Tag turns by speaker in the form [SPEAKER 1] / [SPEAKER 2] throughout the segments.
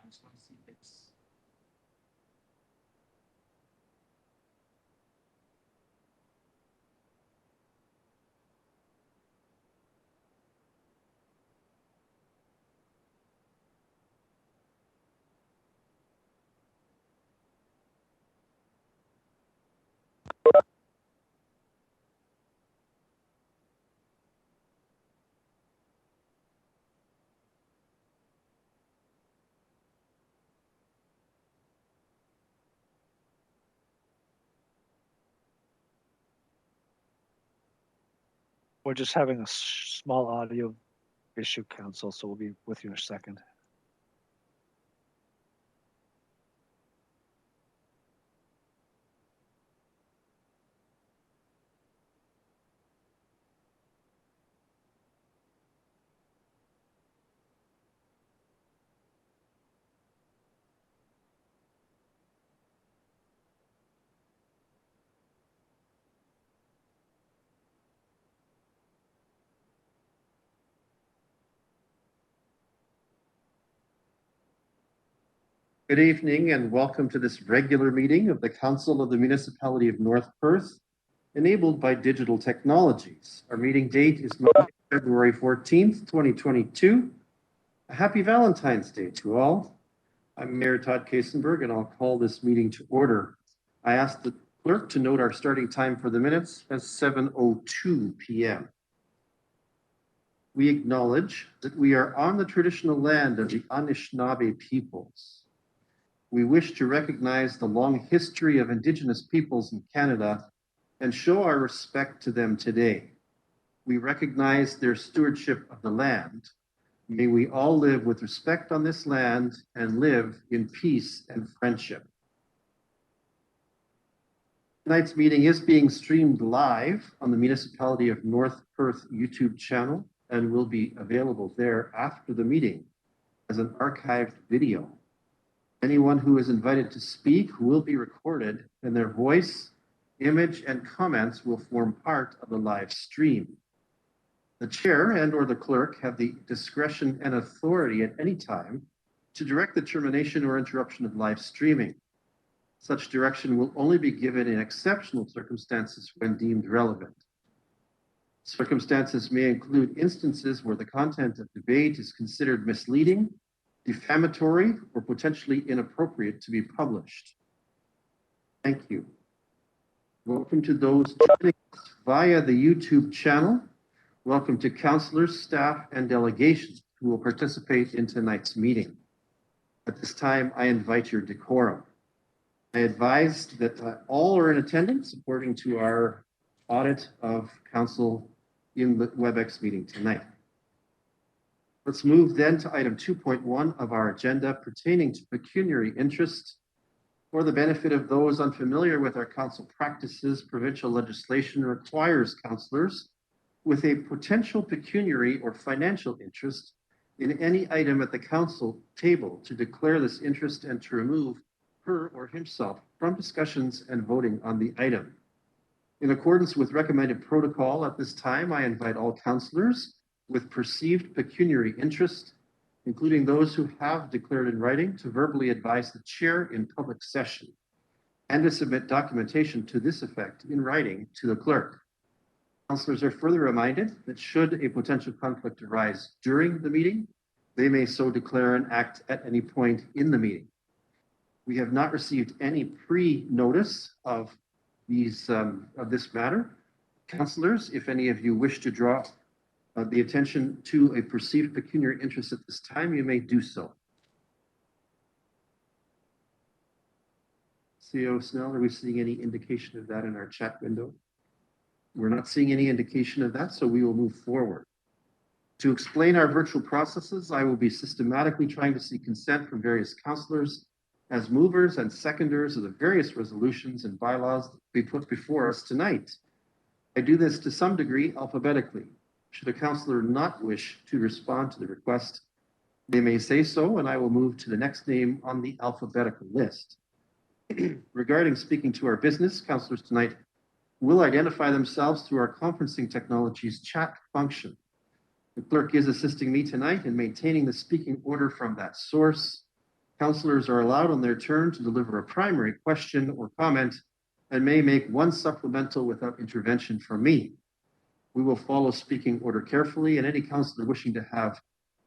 [SPEAKER 1] just want to see if it's.
[SPEAKER 2] We're just having a small audio issue, Council, so we'll be with you in a second.
[SPEAKER 3] Good evening and welcome to this regular meeting of the Council of the Municipality of North Perth, enabled by digital technologies. Our meeting date is Monday, February 14th, 2022. A happy Valentine's Day to all. I'm Mayor Todd Kasenberg and I'll call this meeting to order. I ask the clerk to note our starting time for the minutes as 7:02 p.m. We acknowledge that we are on the traditional land of the Anishinaabe peoples. We wish to recognize the long history of Indigenous peoples in Canada and show our respect to them today. We recognize their stewardship of the land. May we all live with respect on this land and live in peace and friendship. Tonight's meeting is being streamed live on the Municipality of North Perth YouTube channel and will be available there after the meeting as an archived video. Anyone who is invited to speak will be recorded and their voice, image, and comments will form part of the live stream. The chair and/or the clerk have the discretion and authority at any time to direct the termination or interruption of live streaming. Such direction will only be given in exceptional circumstances when deemed relevant. Circumstances may include instances where the content of debate is considered misleading, defamatory, or potentially inappropriate to be published. Thank you. Welcome to those joining us via the YouTube channel. Welcome to councillors, staff, and delegations who will participate in tonight's meeting. At this time, I invite your decorum. I advised that all are in attendance according to our audit of council in the WebEx meeting tonight. Let's move then to item 2.1 of our agenda pertaining to pecuniary interest. For the benefit of those unfamiliar with our council practices, provincial legislation requires councillors with a potential pecuniary or financial interest in any item at the council table to declare this interest and to remove her or himself from discussions and voting on the item. In accordance with recommended protocol at this time, I invite all councillors with perceived pecuniary interest, including those who have declared in writing, to verbally advise the chair in public session and to submit documentation to this effect in writing to the clerk. Councillors are further reminded that should a potential conflict arise during the meeting, they may so declare and act at any point in the meeting. We have not received any pre-notice of this matter. Councillors, if any of you wish to draw the attention to a perceived pecuniary interest at this time, you may do so. CEO Snell, are we seeing any indication of that in our chat window? We're not seeing any indication of that, so we will move forward. To explain our virtual processes, I will be systematically trying to seek consent from various councillors as movers and seconders of the various resolutions and bylaws that we put before us tonight. I do this to some degree alphabetically. Should a councillor not wish to respond to the request, they may say so, and I will move to the next name on the alphabetical list. Regarding speaking to our business, councillors tonight will identify themselves through our conferencing technology's chat function. The clerk is assisting me tonight in maintaining the speaking order from that source. Councillors are allowed on their turn to deliver a primary question or comment and may make one supplemental without intervention from me. We will follow speaking order carefully, and any councillor wishing to have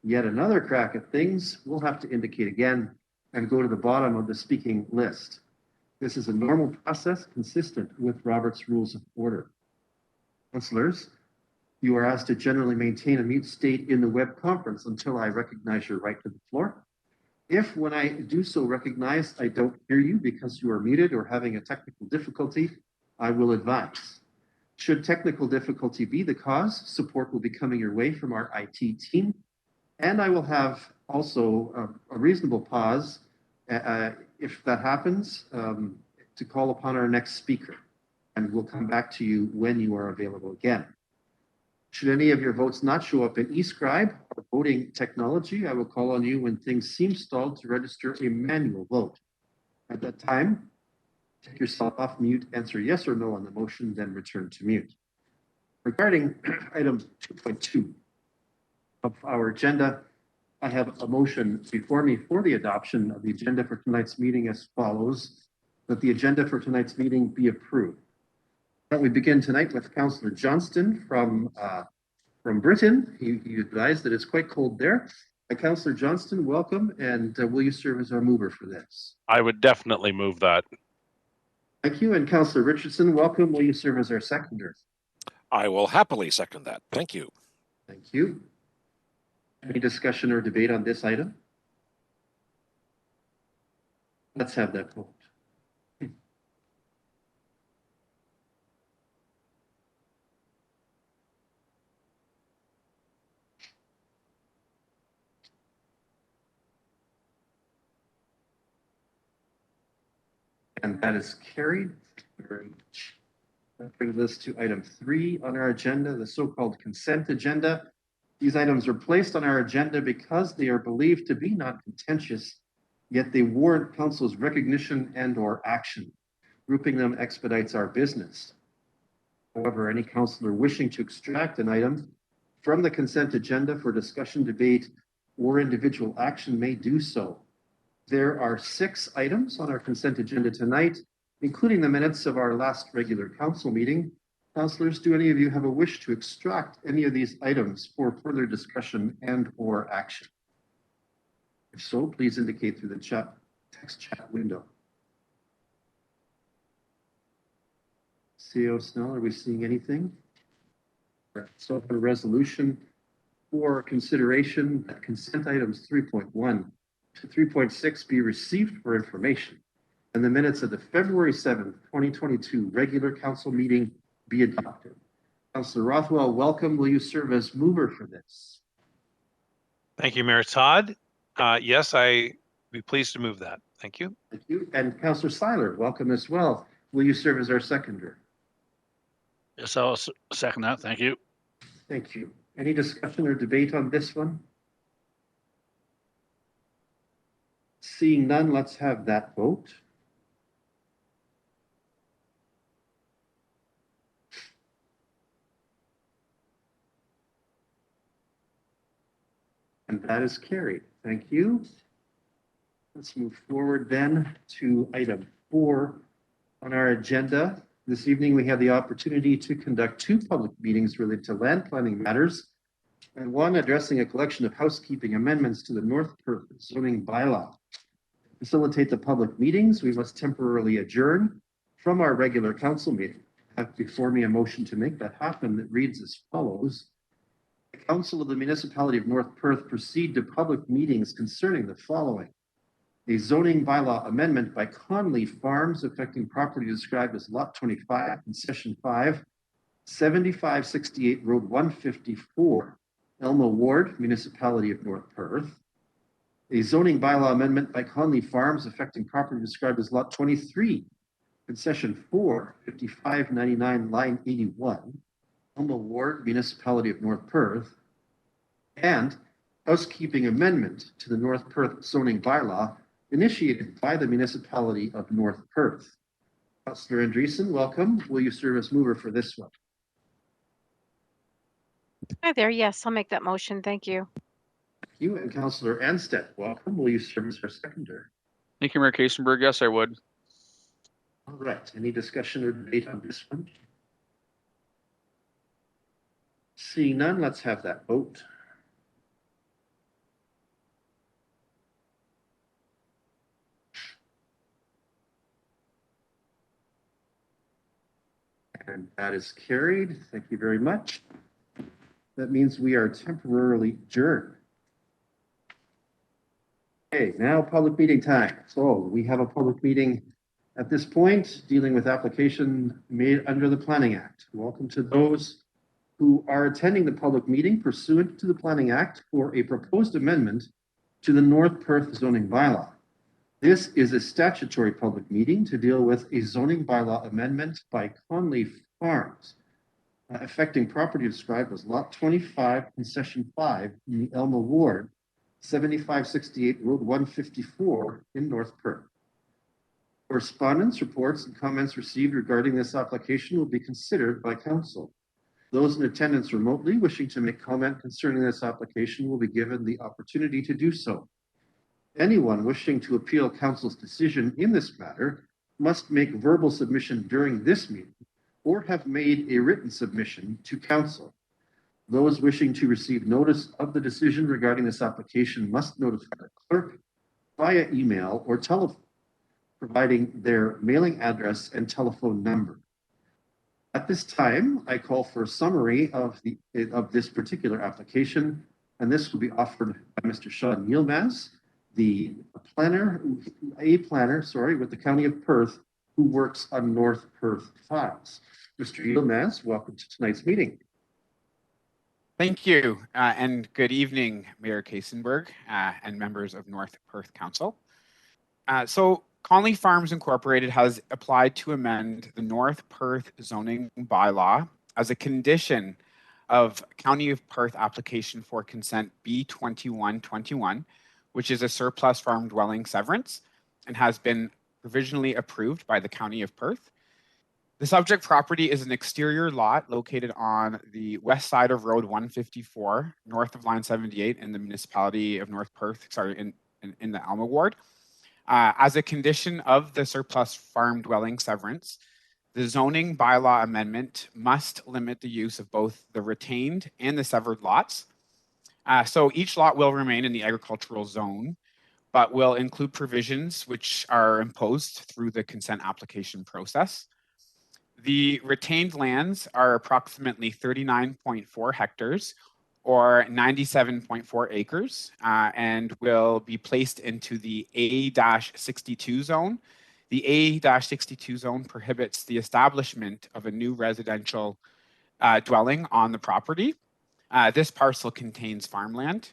[SPEAKER 3] yet another crack at things will have to indicate again and go to the bottom of the speaking list. This is a normal process consistent with Robert's Rules of Order. Councillors, you are asked to generally maintain a mute state in the web conference until I recognize your right to the floor. If, when I do so recognize, I don't hear you because you are muted or having a technical difficulty, I will advise. Should technical difficulty be the cause, support will be coming your way from our IT team, and I will have also a reasonable pause if that happens to call upon our next speaker, and we'll come back to you when you are available again. Should any of your votes not show up in eScribe or voting technology, I will call on you when things seem stalled to register a manual vote. At that time, take yourself off mute, answer yes or no on the motion, then return to mute. Regarding item 2.2 of our agenda, I have a motion before me for the adoption of the agenda for tonight's meeting as follows: that the agenda for tonight's meeting be approved. We begin tonight with Councillor Johnston from Britain. He advised that it's quite cold there. Councillor Johnston, welcome, and will you serve as our mover for this?
[SPEAKER 1] I would definitely move that.
[SPEAKER 3] Thank you. And Councillor Richardson, welcome. Will you serve as our seconder?
[SPEAKER 4] I will happily second that. Thank you.
[SPEAKER 3] Thank you. Any discussion or debate on this item? Let's have that vote. And that is carried. Very much. That brings us to item 3 on our agenda, the so-called consent agenda. These items are placed on our agenda because they are believed to be non-contentious, yet they warrant council's recognition and/or action. Grouping them expedites our business. However, any councillor wishing to extract an item from the consent agenda for discussion, debate, or individual action may do so. There are 6 items on our consent agenda tonight, including the minutes of our last regular council meeting. Councillors, do any of you have a wish to extract any of these items for further discussion and/or action? If so, please indicate through the text chat window. CEO Snell, are we seeing anything? So for resolution for consideration, that consent items 3.1 to 3.6 be received for information, and the minutes of the February 7th, 2022 regular council meeting be adopted. Councillor Rothwell, welcome. Will you serve as mover for this?
[SPEAKER 5] Thank you, Mayor Todd. Yes, I'd be pleased to move that. Thank you.
[SPEAKER 3] Thank you. And Councillor Seiler, welcome as well. Will you serve as our seconder?
[SPEAKER 6] Yes, I'll second that. Thank you.
[SPEAKER 3] Thank you. Any discussion or debate on this one? Seeing none, let's have that vote. And that is carried. Thank you. Let's move forward then to item 4 on our agenda. This evening, we have the opportunity to conduct 2 public meetings related to land planning matters, and one addressing a collection of housekeeping amendments to the North Perth zoning bylaw. To facilitate the public meetings, we must temporarily adjourn from our regular council meeting. I have before me a motion to make that happen that reads as follows. The Council of the Municipality of North Perth proceed to public meetings concerning the following: a zoning bylaw amendment by Conley Farms affecting property described as Lot 25 in Session 5, 7568 Road 154, Elma Ward, Municipality of North Perth. A zoning bylaw amendment by Conley Farms affecting property described as Lot 23 in Session 4, 5599 Line 81, Elma Ward, Municipality of North Perth. And housekeeping amendment to the North Perth zoning bylaw initiated by the Municipality of North Perth. Councillor Andreessen, welcome. Will you serve as mover for this one?
[SPEAKER 7] Hi there. Yes, I'll make that motion. Thank you.
[SPEAKER 3] you. And Councillor Anstead, welcome. Will you serve as our seconder?
[SPEAKER 7] Thank you, Mayor Kasenberg. Yes, I would.
[SPEAKER 3] All right. Any discussion or debate on this one? Seeing none, let's have that vote. And that is carried. Thank you very much. That means we are temporarily adjourned. Okay, now public meeting time. So we have a public meeting at this point dealing with application made under the Planning Act. Welcome to those who are attending the public meeting pursuant to the Planning Act for a proposed amendment to the North Perth zoning bylaw. This is a statutory public meeting to deal with a zoning bylaw amendment by Conley Farms affecting property described as Lot 25 and Section 5 in the Elma Ward, 7568 Road 154 in North Perth. Correspondence, reports, and comments received regarding this application will be considered by council. Those in attendance remotely wishing to make comment concerning this application will be given the opportunity to do so. Anyone wishing to appeal council's decision in this matter must make verbal submission during this meeting or have made a written submission to council. Those wishing to receive notice of the decision regarding this application must notify the clerk via email or telephone, providing their mailing address and telephone number. At this time, I call for a summary of this particular application, and this will be offered by Mr. Sean Yilmaz, the planner with the County of Perth, who works on North Perth files. Mr. Yilmaz, welcome to tonight's meeting.
[SPEAKER 8] Thank you, and good evening, Mayor Kasenberg and members of North Perth Council. So Conley Farms Incorporated has applied to amend the North Perth zoning bylaw as a condition of County of Perth application for consent B2121, which is a surplus farm dwelling severance and has been provisionally approved by the County of Perth. The subject property is an exterior lot located on the west side of Road 154, north of Line 78 in the Municipality of North Perth, in the Alma Ward. As a condition of the surplus farm dwelling severance, the zoning bylaw amendment must limit the use of both the retained and the severed lots. So each lot will remain in the agricultural zone, but will include provisions which are imposed through the consent application process. The retained lands are approximately 39.4 hectares or 97.4 acres and will be placed into the A-62 zone. The A-62 zone prohibits the establishment of a new residential dwelling on the property. This parcel contains farmland.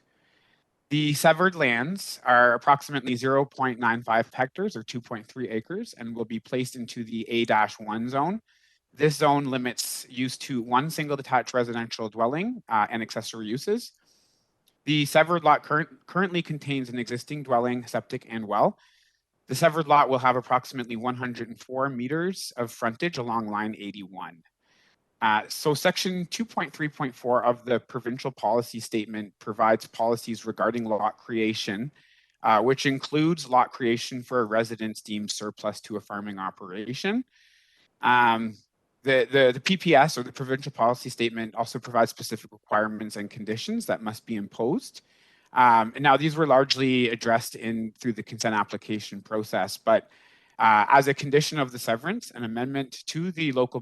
[SPEAKER 8] The severed lands are approximately 0.95 hectares or 2.3 acres and will be placed into the A-1 zone. This zone limits use to one single detached residential dwelling and accessory uses. The severed lot currently contains an existing dwelling, septic, and well. The severed lot will have approximately 104 meters of frontage along line 81. So section 2.3.4 of the provincial policy statement provides policies regarding lot creation, which includes lot creation for a residence deemed surplus to a farming operation. The PPS, or the provincial policy statement, also provides specific requirements and conditions that must be imposed. And now these were largely addressed through the consent application process, but as a condition of the severance, an amendment to the local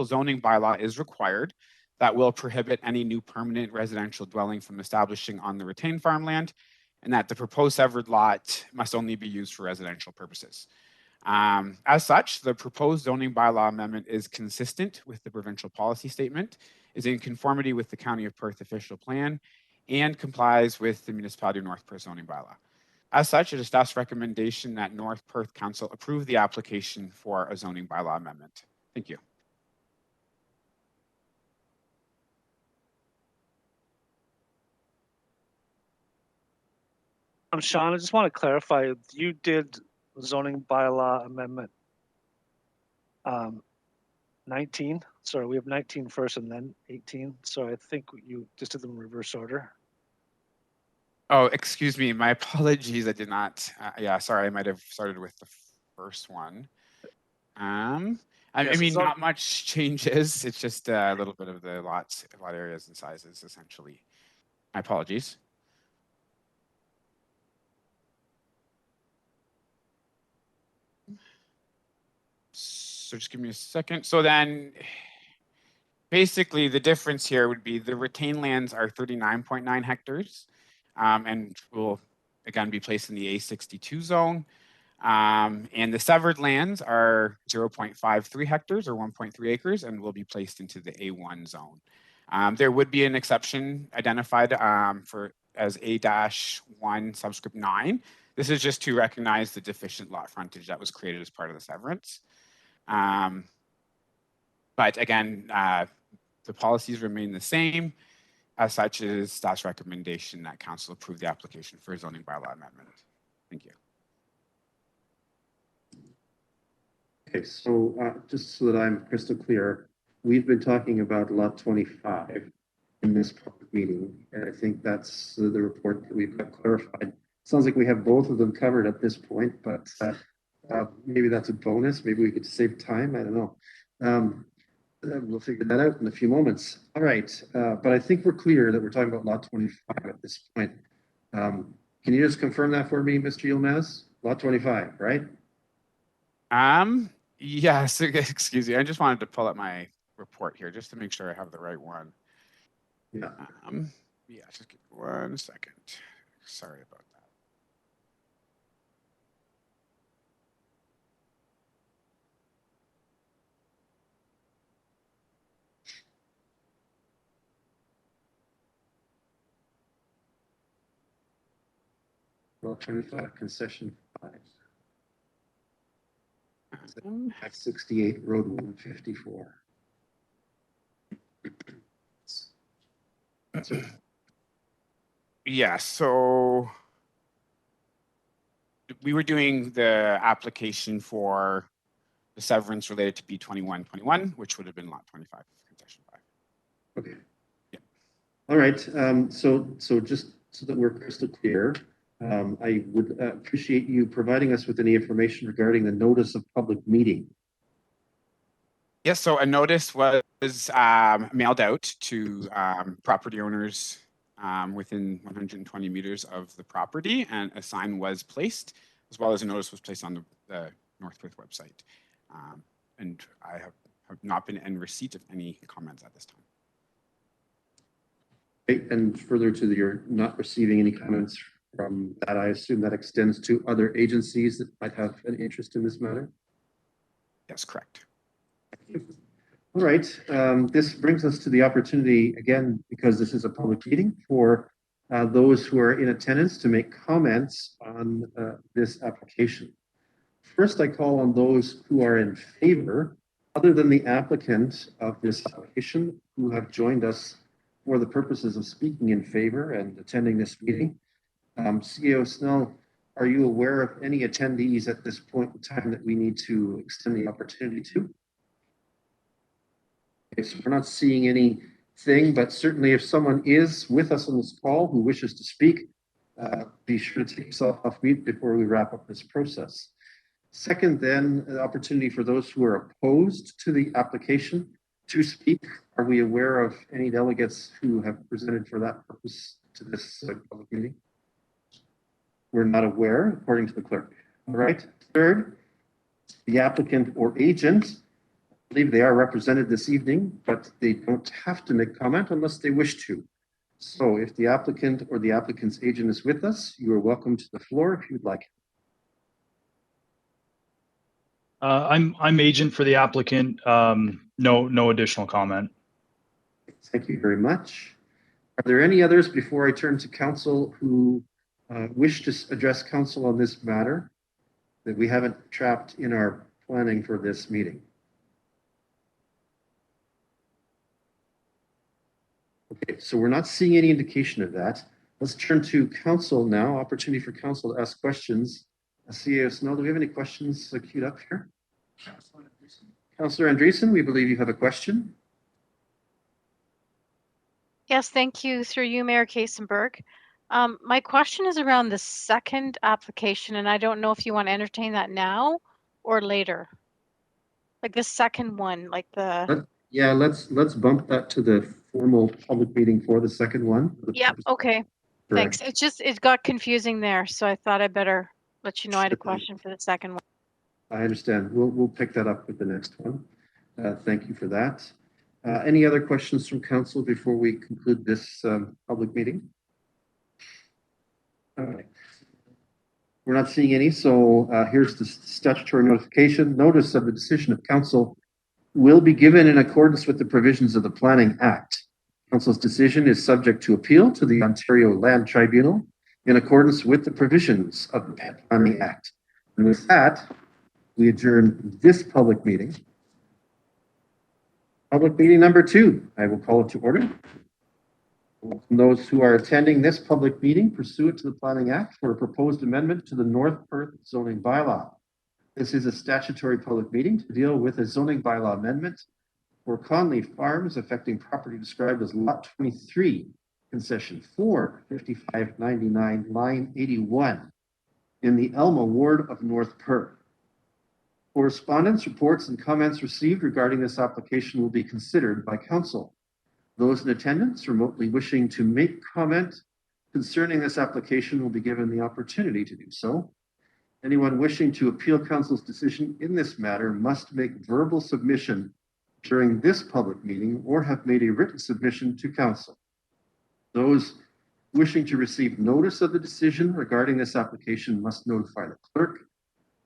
[SPEAKER 8] zoning bylaw is required that will prohibit any new permanent residential dwelling from establishing on the retained farmland, and that the proposed severed lot must only be used for residential purposes. As such, the proposed zoning bylaw amendment is consistent with the provincial policy statement, is in conformity with the County of Perth official plan, and complies with the Municipality of North Perth zoning bylaw. As such, it is staff's recommendation that North Perth Council approve the application for a zoning bylaw amendment. Thank you.
[SPEAKER 2] Sean, I just want to clarify, you did zoning bylaw amendment 19. Sorry, we have 19 first and then 18. So I think you just did them in reverse order.
[SPEAKER 8] Oh, excuse me. My apologies. I did not. Yeah, sorry. I might have started with the first one. I
[SPEAKER 2] Yes,
[SPEAKER 8] mean,
[SPEAKER 2] it's all-
[SPEAKER 8] not much changes. It's just a little bit of the lot areas and sizes, essentially. My apologies. So just give me a second. So then basically the difference here would be the retained lands are 39.9 hectares and will again be placed in the A62 zone. And the severed lands are 0.53 hectares or 1.3 acres and will be placed into the A1 zone. There would be an exception identified for as A-1 subscript 9. This is just to recognize the deficient lot frontage that was created as part of the severance. But again, the policies remain the same. As such, it is staff's recommendation that council approve the application for a zoning bylaw amendment. Thank you.
[SPEAKER 3] Okay, so just so that I'm crystal clear, we've been talking about lot 25 in this public meeting, and I think that's the report that we've got clarified. Sounds like we have both of them covered at this point, but maybe that's a bonus. Maybe we could save time. I don't know. We'll figure that out in a few moments. All right, but I think we're clear that we're talking about lot 25 at this point. Can you just confirm that for me, Mr. Yilmaz? Lot 25, right?
[SPEAKER 8] Yes, excuse me. I just wanted to pull up my report here just to make sure I have the right one.
[SPEAKER 3] Yeah.
[SPEAKER 8] Yeah, just give me 1 second. Sorry about that.
[SPEAKER 3] Lot 25, concession 5. At 68, road 154.
[SPEAKER 8] Yeah, so we were doing the application for the severance related to B2121, which would have been lot 25, concession 5.
[SPEAKER 3] Okay.
[SPEAKER 8] Yeah.
[SPEAKER 3] All right. So just so that we're crystal clear, I would appreciate you providing us with any information regarding the notice of public meeting.
[SPEAKER 8] Yes, so a notice was mailed out to property owners within 120 meters of the property, and a sign was placed, as well as a notice was placed on the North Perth website. And I have not been in receipt of any comments at this time.
[SPEAKER 3] Okay, and further to your not receiving any comments from that, I assume that extends to other agencies that might have an interest in this matter?
[SPEAKER 8] Yes, correct.
[SPEAKER 3] All right, this brings us to the opportunity, again, because this is a public meeting, for those who are in attendance to make comments on this application. First, I call on those who are in favor, other than the applicant of this application, who have joined us for the purposes of speaking in favor and attending this meeting. CEO Snell, are you aware of any attendees at this point in time that we need to extend the opportunity to? Okay, so we're not seeing anything, but certainly if someone is with us on this call who wishes to speak, be sure to take yourself off mute before we wrap up this process. Second, then, the opportunity for those who are opposed to the application to speak. Are we aware of any delegates who have presented for that purpose to this public meeting? We're not aware, according to the clerk. All right. Third, the applicant or agent. I believe they are represented this evening, but they don't have to make comment unless they wish to. So if the applicant or the applicant's agent is with us, you are welcome to the floor if you'd like.
[SPEAKER 9] I'm agent for the applicant. No additional comment.
[SPEAKER 3] Thank you very much. Are there any others before I turn to council who wish to address council on this matter that we haven't trapped in our planning for this meeting? Okay, so we're not seeing any indication of that. Let's turn to council now. Opportunity for council to ask questions. CEO Snell, do we have any questions queued up here? Councillor Andreessen, we believe you have a question.
[SPEAKER 10] Yes, thank you. Through you, Mayor Kasenberg. My question is around the second application, and I don't know if you want to entertain that now or later. Like the second one, like the,
[SPEAKER 3] Yeah, let's bump that to the formal public meeting for the second one. for the
[SPEAKER 10] yep,
[SPEAKER 3] purpose-
[SPEAKER 10] okay,
[SPEAKER 3] Correct.
[SPEAKER 10] thanks. It's just, it got confusing there, so I thought I'd better let you know I had a
[SPEAKER 3] Sure thing.
[SPEAKER 10] question for the second one.
[SPEAKER 3] I understand. We'll pick that up with the next one. Thank you for that. Any other questions from council before we conclude this public meeting? All right. We're not seeing any, so here's the statutory notification. Notice of the decision of council will be given in accordance with the provisions of the Planning Act. Council's decision is subject to appeal to the Ontario Land Tribunal in accordance with the provisions of the Planning Act. And with that, we adjourn this public meeting. Public meeting number 2, I will call it to order. Those who are attending this public meeting pursuant to the Planning Act for a proposed amendment to the North Perth zoning bylaw. This is a statutory public meeting to deal with a zoning bylaw amendment for Conley Farms affecting property described as Lot 23, concession 45599, line 81 in the Elma ward of North Perth. Correspondence, reports, and comments received regarding this application will be considered by council. Those in attendance remotely wishing to make comment concerning this application will be given the opportunity to do so. Anyone wishing to appeal council's decision in this matter must make verbal submission during this public meeting or have made a written submission to council. Those wishing to receive notice of the decision regarding this application must notify the clerk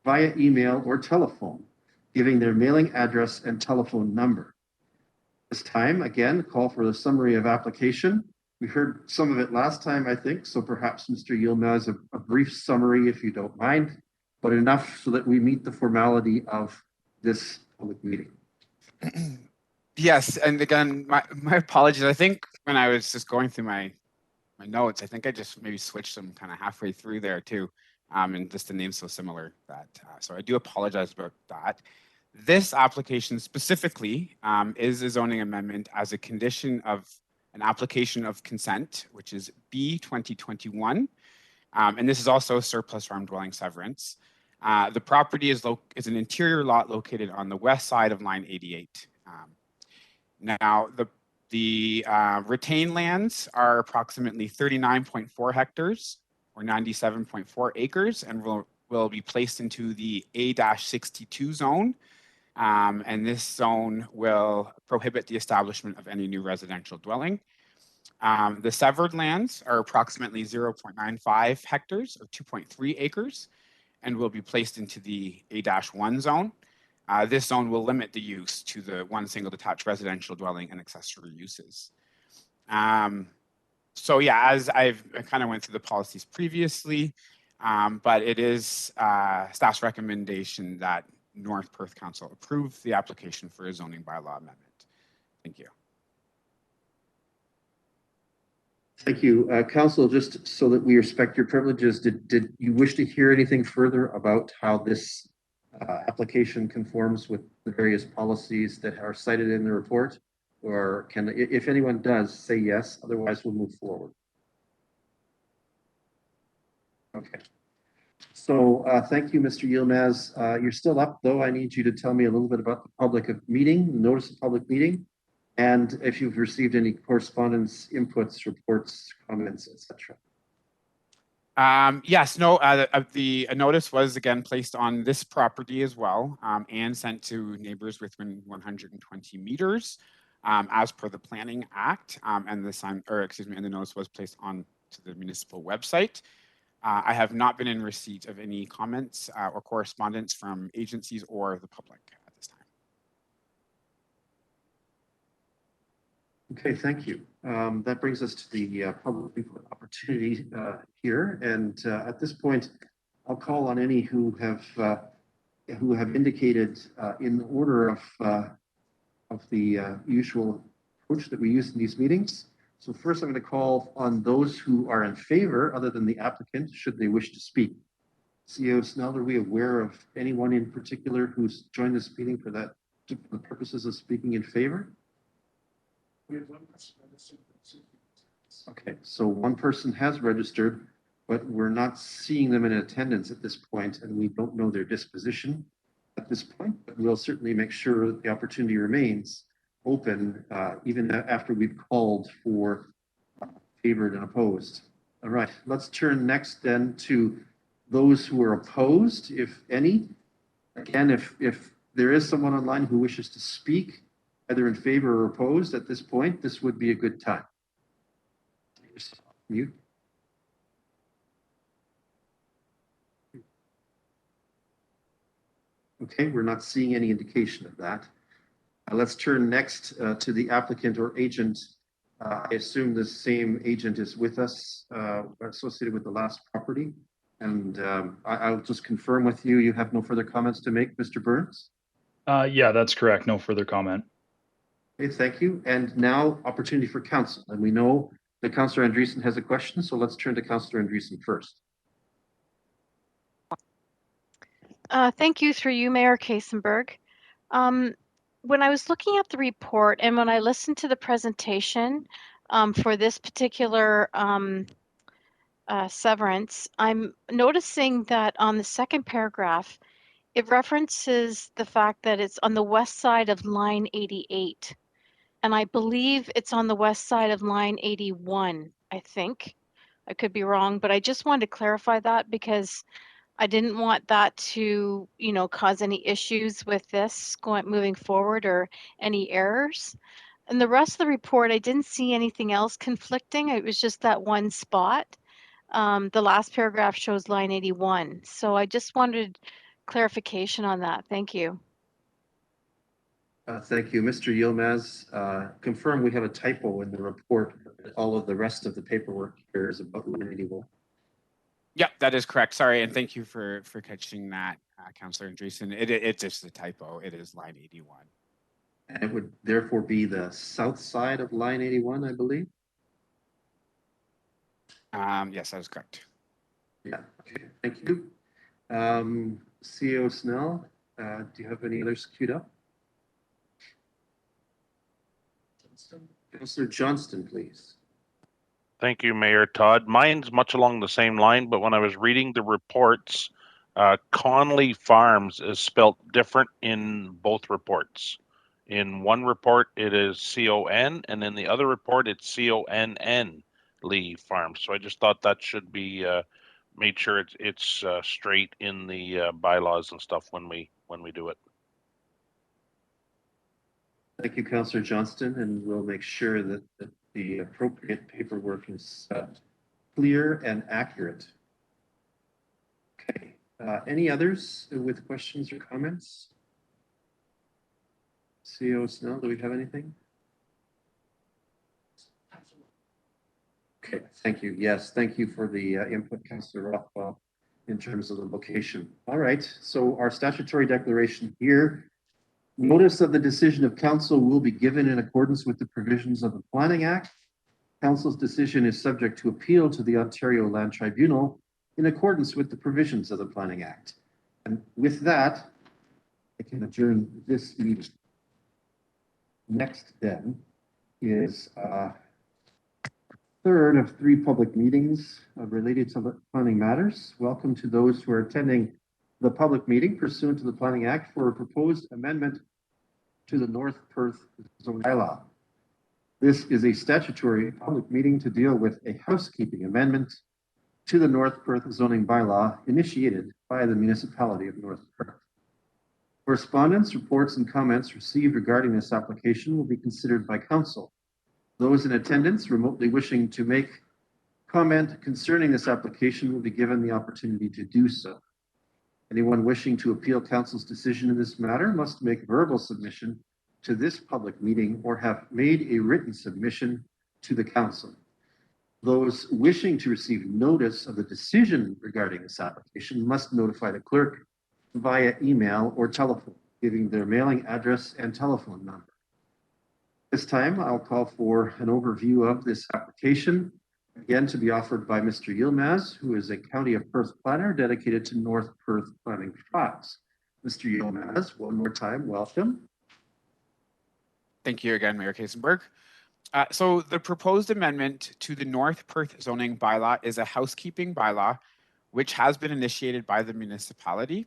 [SPEAKER 3] via email or telephone, giving their mailing address and telephone number. This time, again, call for the summary of application. We heard some of it last time, I think, so perhaps Mr. Yilmaz, a brief summary if you don't mind, but enough so that we meet the formality of this public meeting.
[SPEAKER 8] Yes, and again, my apologies. I think when I was just going through my notes, I think I just maybe switched them kind of halfway through there too, and just the name's so similar that. So I do apologize about that. This application specifically is a zoning amendment as a condition of an application of consent, which is B 2021, and this is also surplus farm dwelling severance. The property is an interior lot located on the west side of line 88. Now, the retained lands are approximately 39.4 hectares or 97.4 acres and will be placed into the A-62 zone. And this zone will prohibit the establishment of any new residential dwelling. The severed lands are approximately 0.95 hectares or 2.3 acres and will be placed into the A-1 zone. This zone will limit the use to the one single detached residential dwelling and accessory uses. So yeah, as I kind of went through the policies previously, but it is staff's recommendation that North Perth Council approve the application for a zoning bylaw amendment. Thank you.
[SPEAKER 3] Thank you. Council, just so that we respect your privileges, did you wish to hear anything further about how this application conforms with the various policies that are cited in the report? Or can, if anyone does, say yes, otherwise we'll move forward. Okay. So thank you, Mr. Yilmaz. You're still up, though. I need you to tell me a little bit about the public meeting, notice of public meeting, and if you've received any correspondence, inputs, reports, comments, etc.
[SPEAKER 8] Yes, no, the notice was again placed on this property as well and sent to neighbors within 120 meters as per the Planning Act, and the sign, or excuse me, and the notice was placed on to the municipal website. I have not been in receipt of any comments or correspondence from agencies or the public at this time.
[SPEAKER 3] Okay, thank you. That brings us to the public input opportunity here, and at this point, I'll call on any who have indicated in the order of the usual approach that we use in these meetings. So first, I'm going to call on those who are in favor, other than the applicant, should they wish to speak. CEO Snell, are we aware of anyone in particular who's joined this meeting for that, for the purposes of speaking in favor? Okay, so one person has registered, but we're not seeing them in attendance at this point, and we don't know their disposition at this point, but we'll certainly make sure that the opportunity remains open, even after we've called for favored and opposed. All right, let's turn next then to those who are opposed, if any. Again, if there is someone online who wishes to speak, either in favor or opposed at this point, this would be a good time. Mute. Okay, we're not seeing any indication of that. Let's turn next to the applicant or agent. I assume the same agent is with us, associated with the last property. And I'll just confirm with you, you have no further comments to make, Mr. Burns?
[SPEAKER 9] Yeah, that's correct. No further comment.
[SPEAKER 3] Okay, thank you. And now opportunity for council. And we know that Councillor Andreessen has a question, so let's turn to Councillor Andreessen first.
[SPEAKER 10] Thank you through you, Mayor Kasenberg. When I was looking at the report and when I listened to the presentation for this particular severance, I'm noticing that on the second paragraph, it references the fact that it's on the west side of line 88. And I believe it's on the west side of line 81, I think. I could be wrong, but I just wanted to clarify that because I didn't want that to, cause any issues with this moving forward or any errors. And the rest of the report, I didn't see anything else conflicting. It was just that one spot. The last paragraph shows line 81. So I just wanted clarification on that. Thank you.
[SPEAKER 3] Thank you. Mr. Yilmaz, confirm we have a typo in the report. All of the rest of the paperwork here is about line 81.
[SPEAKER 8] Yeah, that is correct. Sorry, and thank you for catching that, Councillor Andreessen. It's just a typo. It is line 81.
[SPEAKER 3] And it would therefore be the south side of line 81, I believe.
[SPEAKER 8] Yes, that is correct.
[SPEAKER 3] Yeah, okay, thank you. CEO Snell, do you have any others queued up? Councillor Johnston, please.
[SPEAKER 1] Thank you, Mayor Todd. Mine's much along the same line, but when I was reading the reports, Conley Farms is spelt different in both reports. In one report, it is C-O-N, and in the other report, it's C-O-N-N, Lee Farms. So I just thought that should be made sure it's straight in the bylaws and stuff when we do it.
[SPEAKER 3] Thank you, Councillor Johnston, and we'll make sure that the appropriate paperwork is clear and accurate. Okay, any others with questions or comments? CEO Snell, do we have anything? Okay, thank you. Yes, thank you for the input, Councillor Rothwell, in terms of the location. All right, so our statutory declaration here. Notice of the decision of council will be given in accordance with the provisions of the Planning Act. Council's decision is subject to appeal to the Ontario Land Tribunal in accordance with the provisions of the Planning Act. And with that, I can adjourn this meeting. Next then is third of 3 public meetings related to planning matters. Welcome to those who are attending the public meeting pursuant to the Planning Act for a proposed amendment to the North Perth zoning bylaw. This is a statutory public meeting to deal with a housekeeping amendment to the North Perth zoning bylaw initiated by the Municipality of North Perth. Correspondence, reports, and comments received regarding this application will be considered by council. Those in attendance remotely wishing to make comment concerning this application will be given the opportunity to do so. Anyone wishing to appeal council's decision in this matter must make verbal submission to this public meeting or have made a written submission to the council. Those wishing to receive notice of the decision regarding this application must notify the clerk via email or telephone, giving their mailing address and telephone number. This time, I'll call for an overview of this application, again to be offered by Mr. Yilmaz, who is a County of Perth planner dedicated to North Perth planning trials. Mr. Yilmaz, one more time, welcome.
[SPEAKER 8] Thank you again, Mayor Kasenberg. So the proposed amendment to the North Perth zoning bylaw is a housekeeping bylaw, which has been initiated by the municipality.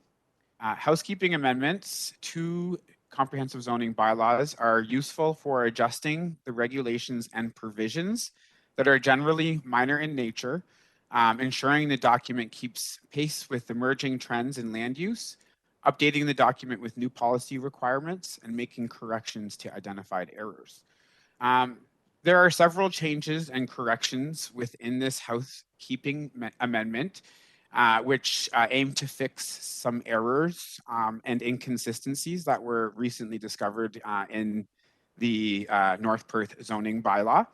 [SPEAKER 8] Housekeeping amendments to comprehensive zoning bylaws are useful for adjusting the regulations and provisions that are generally minor in nature, ensuring the document keeps pace with emerging trends in land use, updating the document with new policy requirements, and making corrections to identified errors. There are several changes and corrections within this housekeeping amendment, which aim to fix some errors and inconsistencies that were recently discovered in the North Perth zoning bylaw.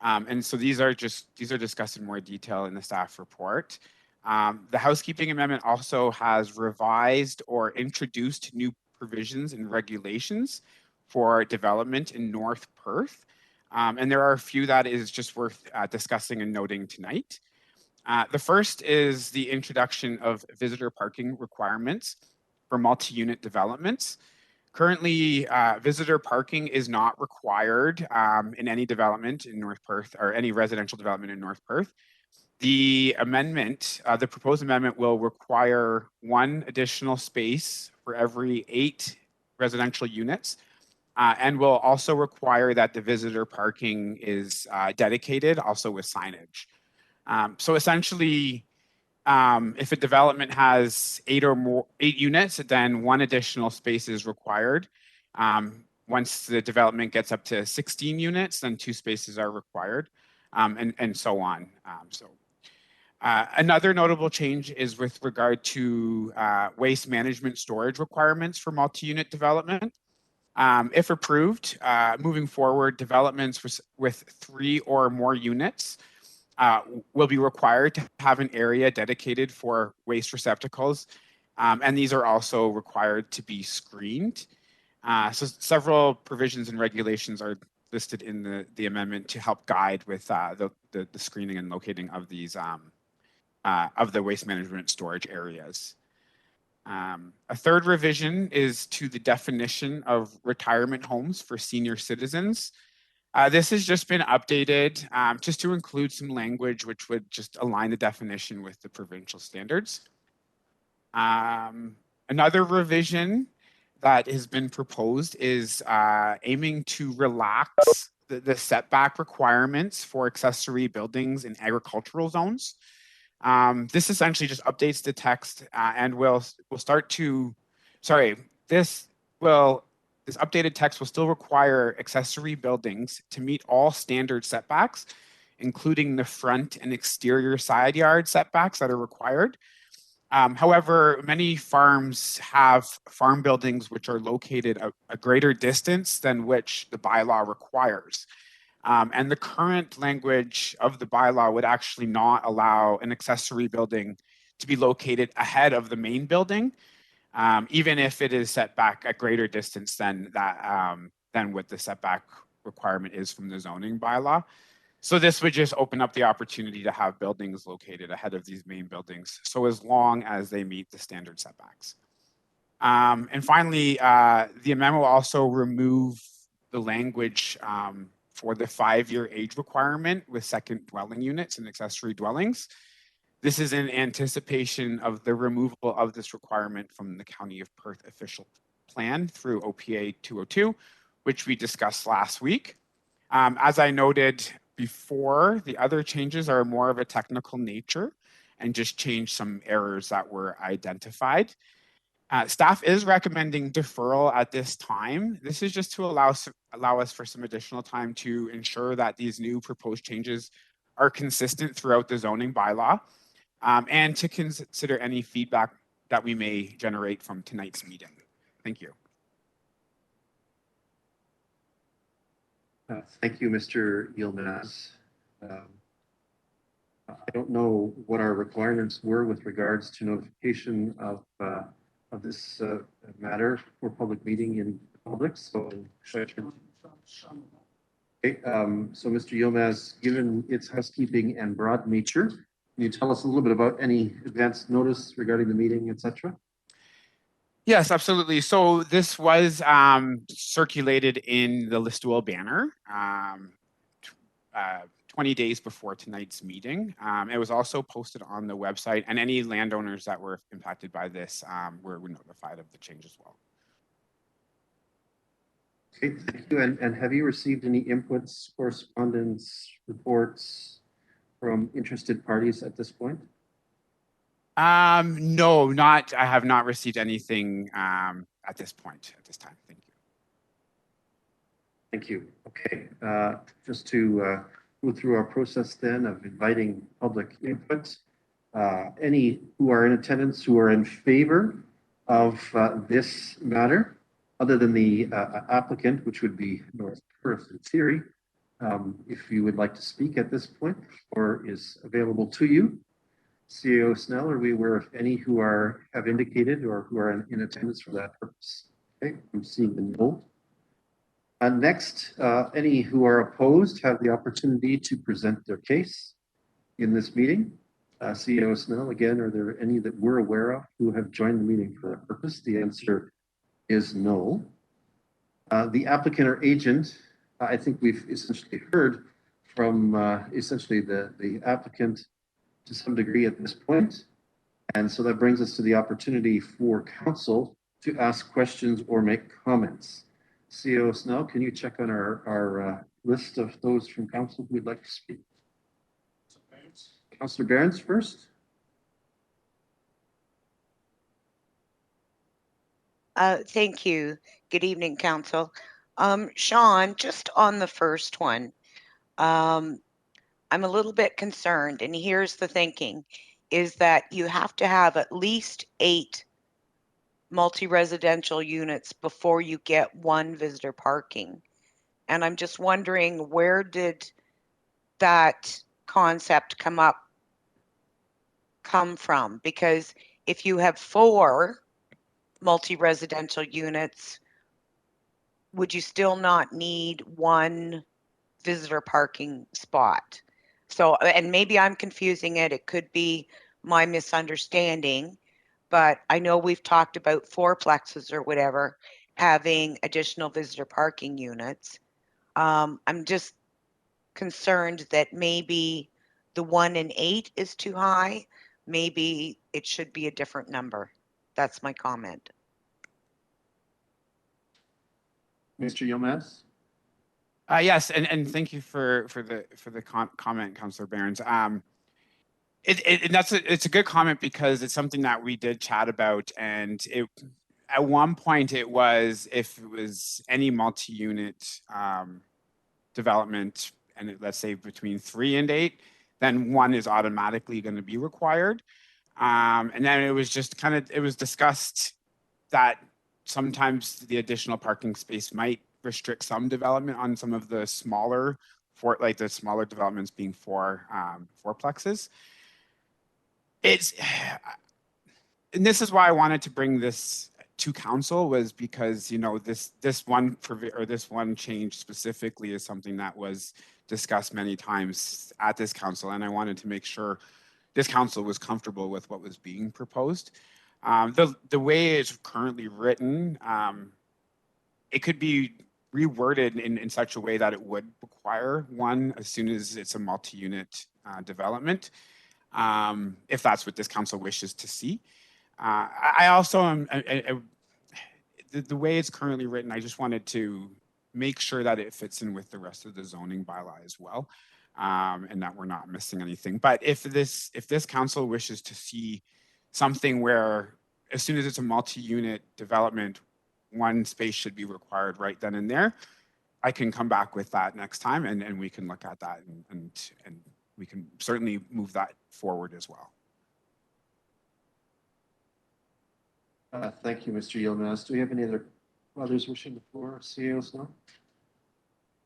[SPEAKER 8] And so these are discussed in more detail in the staff report. The housekeeping amendment also has revised or introduced new provisions and regulations for development in North Perth. And there are a few that is just worth discussing and noting tonight. The first is the introduction of visitor parking requirements for multi-unit developments. Currently, visitor parking is not required in any development in North Perth or any residential development in North Perth. The amendment, the proposed amendment will require one additional space for every 8 residential units. And will also require that the visitor parking is dedicated, also with signage. So essentially, if a development has 8 units, then 1 additional space is required. Once the development gets up to 16 units, then 2 spaces are required, and so on. Another notable change is with regard to waste management storage requirements for multi-unit development. If approved, moving forward, developments with 3 or more units will be required to have an area dedicated for waste receptacles, and these are also required to be screened. So several provisions and regulations are listed in the amendment to help guide with the screening and locating of these of the waste management storage areas. A third revision is to the definition of retirement homes for senior citizens. This has just been updated just to include some language which would just align the definition with the provincial standards. Another revision that has been proposed is aiming to relax the setback requirements for accessory buildings in agricultural zones. This essentially just updates the text and will start to, this updated text will still require accessory buildings to meet all standard setbacks, including the front and exterior side yard setbacks that are required. However, many farms have farm buildings which are located a greater distance than which the bylaw requires. And the current language of the bylaw would actually not allow an accessory building to be located ahead of the main building, even if it is set back a greater distance than what the setback requirement is from the zoning bylaw. So this would just open up the opportunity to have buildings located ahead of these main buildings, so as long as they meet the standard setbacks. And finally, the amendment will also remove the language for the 5-year age requirement with second dwelling units and accessory dwellings. This is in anticipation of the removal of this requirement from the County of Perth official plan through OPA 202, which we discussed last week. As I noted before, the other changes are more of a technical nature and just change some errors that were identified. Staff is recommending deferral at this time. This is just to allow us for some additional time to ensure that these new proposed changes are consistent throughout the zoning bylaw, and to consider any feedback that we may generate from tonight's meeting. Thank you.
[SPEAKER 3] Thank you, Mr. Yilmaz. I don't know what our requirements were with regards to notification of this matter for public meeting in public. So, okay, so Mr. Yilmaz, given its housekeeping and broad nature, can you tell us a little bit about any advance notice regarding the meeting, etc.?
[SPEAKER 8] Yes, absolutely. So this was circulated in the Listowel banner. 20 days before tonight's meeting. It was also posted on the website, and any landowners that were impacted by this were notified of the change as well.
[SPEAKER 3] Okay, thank you. And have you received any inputs, correspondence, reports from interested parties at this point?
[SPEAKER 8] No, not. I have not received anything at this point, at this time. Thank you.
[SPEAKER 3] Thank you. Okay, just to go through our process then of inviting public input. Any who are in attendance who are in favor of this matter, other than the applicant, which would be North Perth in theory, if you would like to speak at this point or is available to you. CEO Snell, are we aware of any who have indicated or who are in attendance for that purpose? Okay, I'm seeing the no. Next, any who are opposed have the opportunity to present their case in this meeting. CEO Snell, again, are there any that we're aware of who have joined the meeting for that purpose? The answer is no. The applicant or agent, I think we've essentially heard from essentially the applicant to some degree at this point. And so that brings us to the opportunity for council to ask questions or make comments. CEO Snell, can you check on our list of those from council who would like to speak? Councillor Behrens first.
[SPEAKER 11] Thank you. Good evening, council. Sean, just on the first one, I'm a little bit concerned, and here's the thinking, is that you have to have at least 8 multi-residential units before you get 1 visitor parking. And I'm just wondering, where did that concept come from? Because if you have 4 multi-residential units, would you still not need 1 visitor parking spot? So, and maybe I'm confusing it. It could be my misunderstanding, but I know we've talked about 4plexes or whatever having additional visitor parking units. I'm just concerned that maybe the 1 in 8 is too high. Maybe it should be a different number. That's my comment.
[SPEAKER 3] Mr. Yilmaz?
[SPEAKER 8] Yes, and thank you for the comment, Councillor Behrens. It's a good comment because it's something that we did chat about, and at one point it was, if it was any multi-unit development, and let's say between 3 and 8, then 1 is automatically going to be required. And then it was just it was discussed that sometimes the additional parking space might restrict some development on some of the smaller, like the smaller developments being 4plexes. And this is why I wanted to bring this to council, was because, you know, this one change specifically is something that was discussed many times at this council, and I wanted to make sure this council was comfortable with what was being proposed. The way it's currently written, it could be reworded in such a way that it would require 1 as soon as it's a multi-unit development, if that's what this council wishes to see. I also the way it's currently written, I just wanted to make sure that it fits in with the rest of the zoning bylaw as well, and that we're not missing anything. But if this council wishes to see something where as soon as it's a multi-unit development, 1 space should be required right then and there, I can come back with that next time, and we can look at that, and we can certainly move that forward as well.
[SPEAKER 3] Thank you, Mr. Yilmaz. Do we have any others wishing the floor? CEOs, no?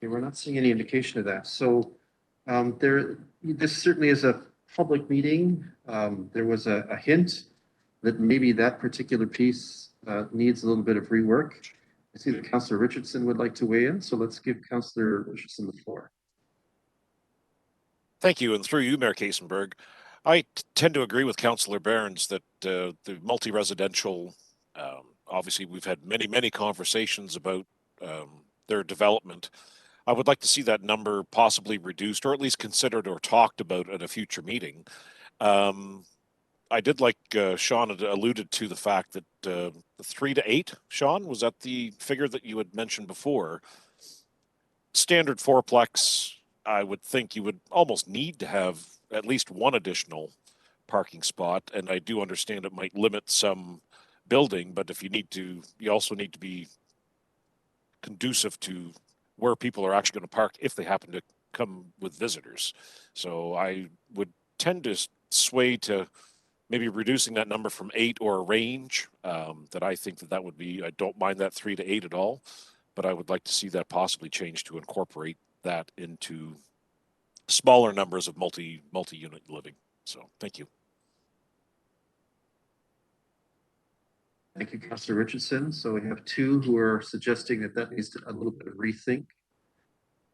[SPEAKER 3] Okay, we're not seeing any indication of that. So this certainly is a public meeting. There was a hint that maybe that particular piece needs a little bit of rework. I see that Councillor Richardson would like to weigh in, so let's give Councillor Richardson the floor.
[SPEAKER 4] Thank you, and through you, Mayor Kasenberg, I tend to agree with Councillor Behrens that the multi-residential, obviously we've had many conversations about their development. I would like to see that number possibly reduced, or at least considered or talked about at a future meeting. I did like Sean had alluded to the fact that the 3 to 8, Sean, was that the figure that you had mentioned before? Standard fourplex, I would think you would almost need to have at least one additional parking spot. And I do understand it might limit some building, but if you need to, you also need to be conducive to where people are actually going to park if they happen to come with visitors. So I would tend to sway to maybe reducing that number from 8 or a range that I think that would be, I don't mind that 3 to 8 at all, but I would like to see that possibly change to incorporate that into smaller numbers of multi-unit living. So thank you.
[SPEAKER 3] Thank you, Councillor Richardson. So we have two who are suggesting that needs a little bit of rethink.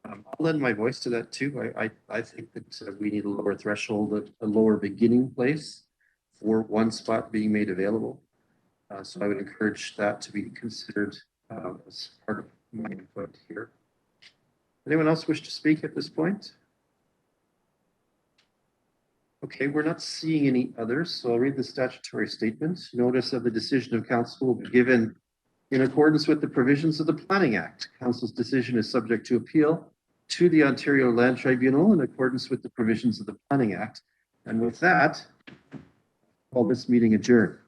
[SPEAKER 3] I'll lend my voice to that too. I think that we need a lower threshold, a lower beginning place for one spot being made available. So I would encourage that to be considered as part of my input here. Anyone else wish to speak at this point? Okay, we're not seeing any others, so I'll read the statutory statement. Notice of the decision of council will be given in accordance with the provisions of the Planning Act. Council's decision is subject to appeal to the Ontario Land Tribunal in accordance with the provisions of the Planning Act. And with that, I'll call this meeting adjourned.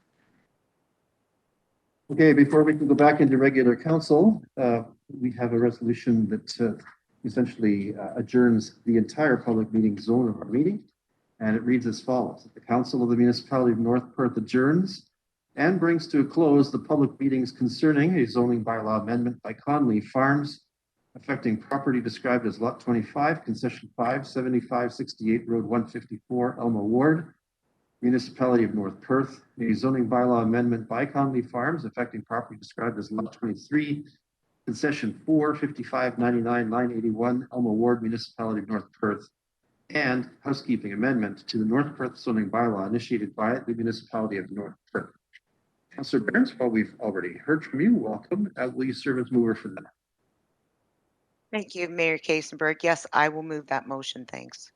[SPEAKER 3] Okay, before we can go back into regular council, we have a resolution that essentially adjourns the entire public meeting zone of our meeting. And it reads as follows. The Council of the Municipality of North Perth adjourns and brings to a close the public meetings concerning a zoning bylaw amendment by Conley Farms affecting property described as Lot 25, Concession 5, 7568 Road 154, Elmo Ward, Municipality of North Perth, a zoning bylaw amendment by Conley Farms affecting property described as Lot 23, Concession 4, 5599 Line 81, Elmo Ward, Municipality of North Perth, and housekeeping amendment to the North Perth zoning bylaw initiated by the Municipality of North Perth. Councillor Burns, well, we've already heard from you. Welcome. Will you serve as mover for that?
[SPEAKER 11] Thank you, Mayor Kasenberg. Yes, I will move that motion. Thanks.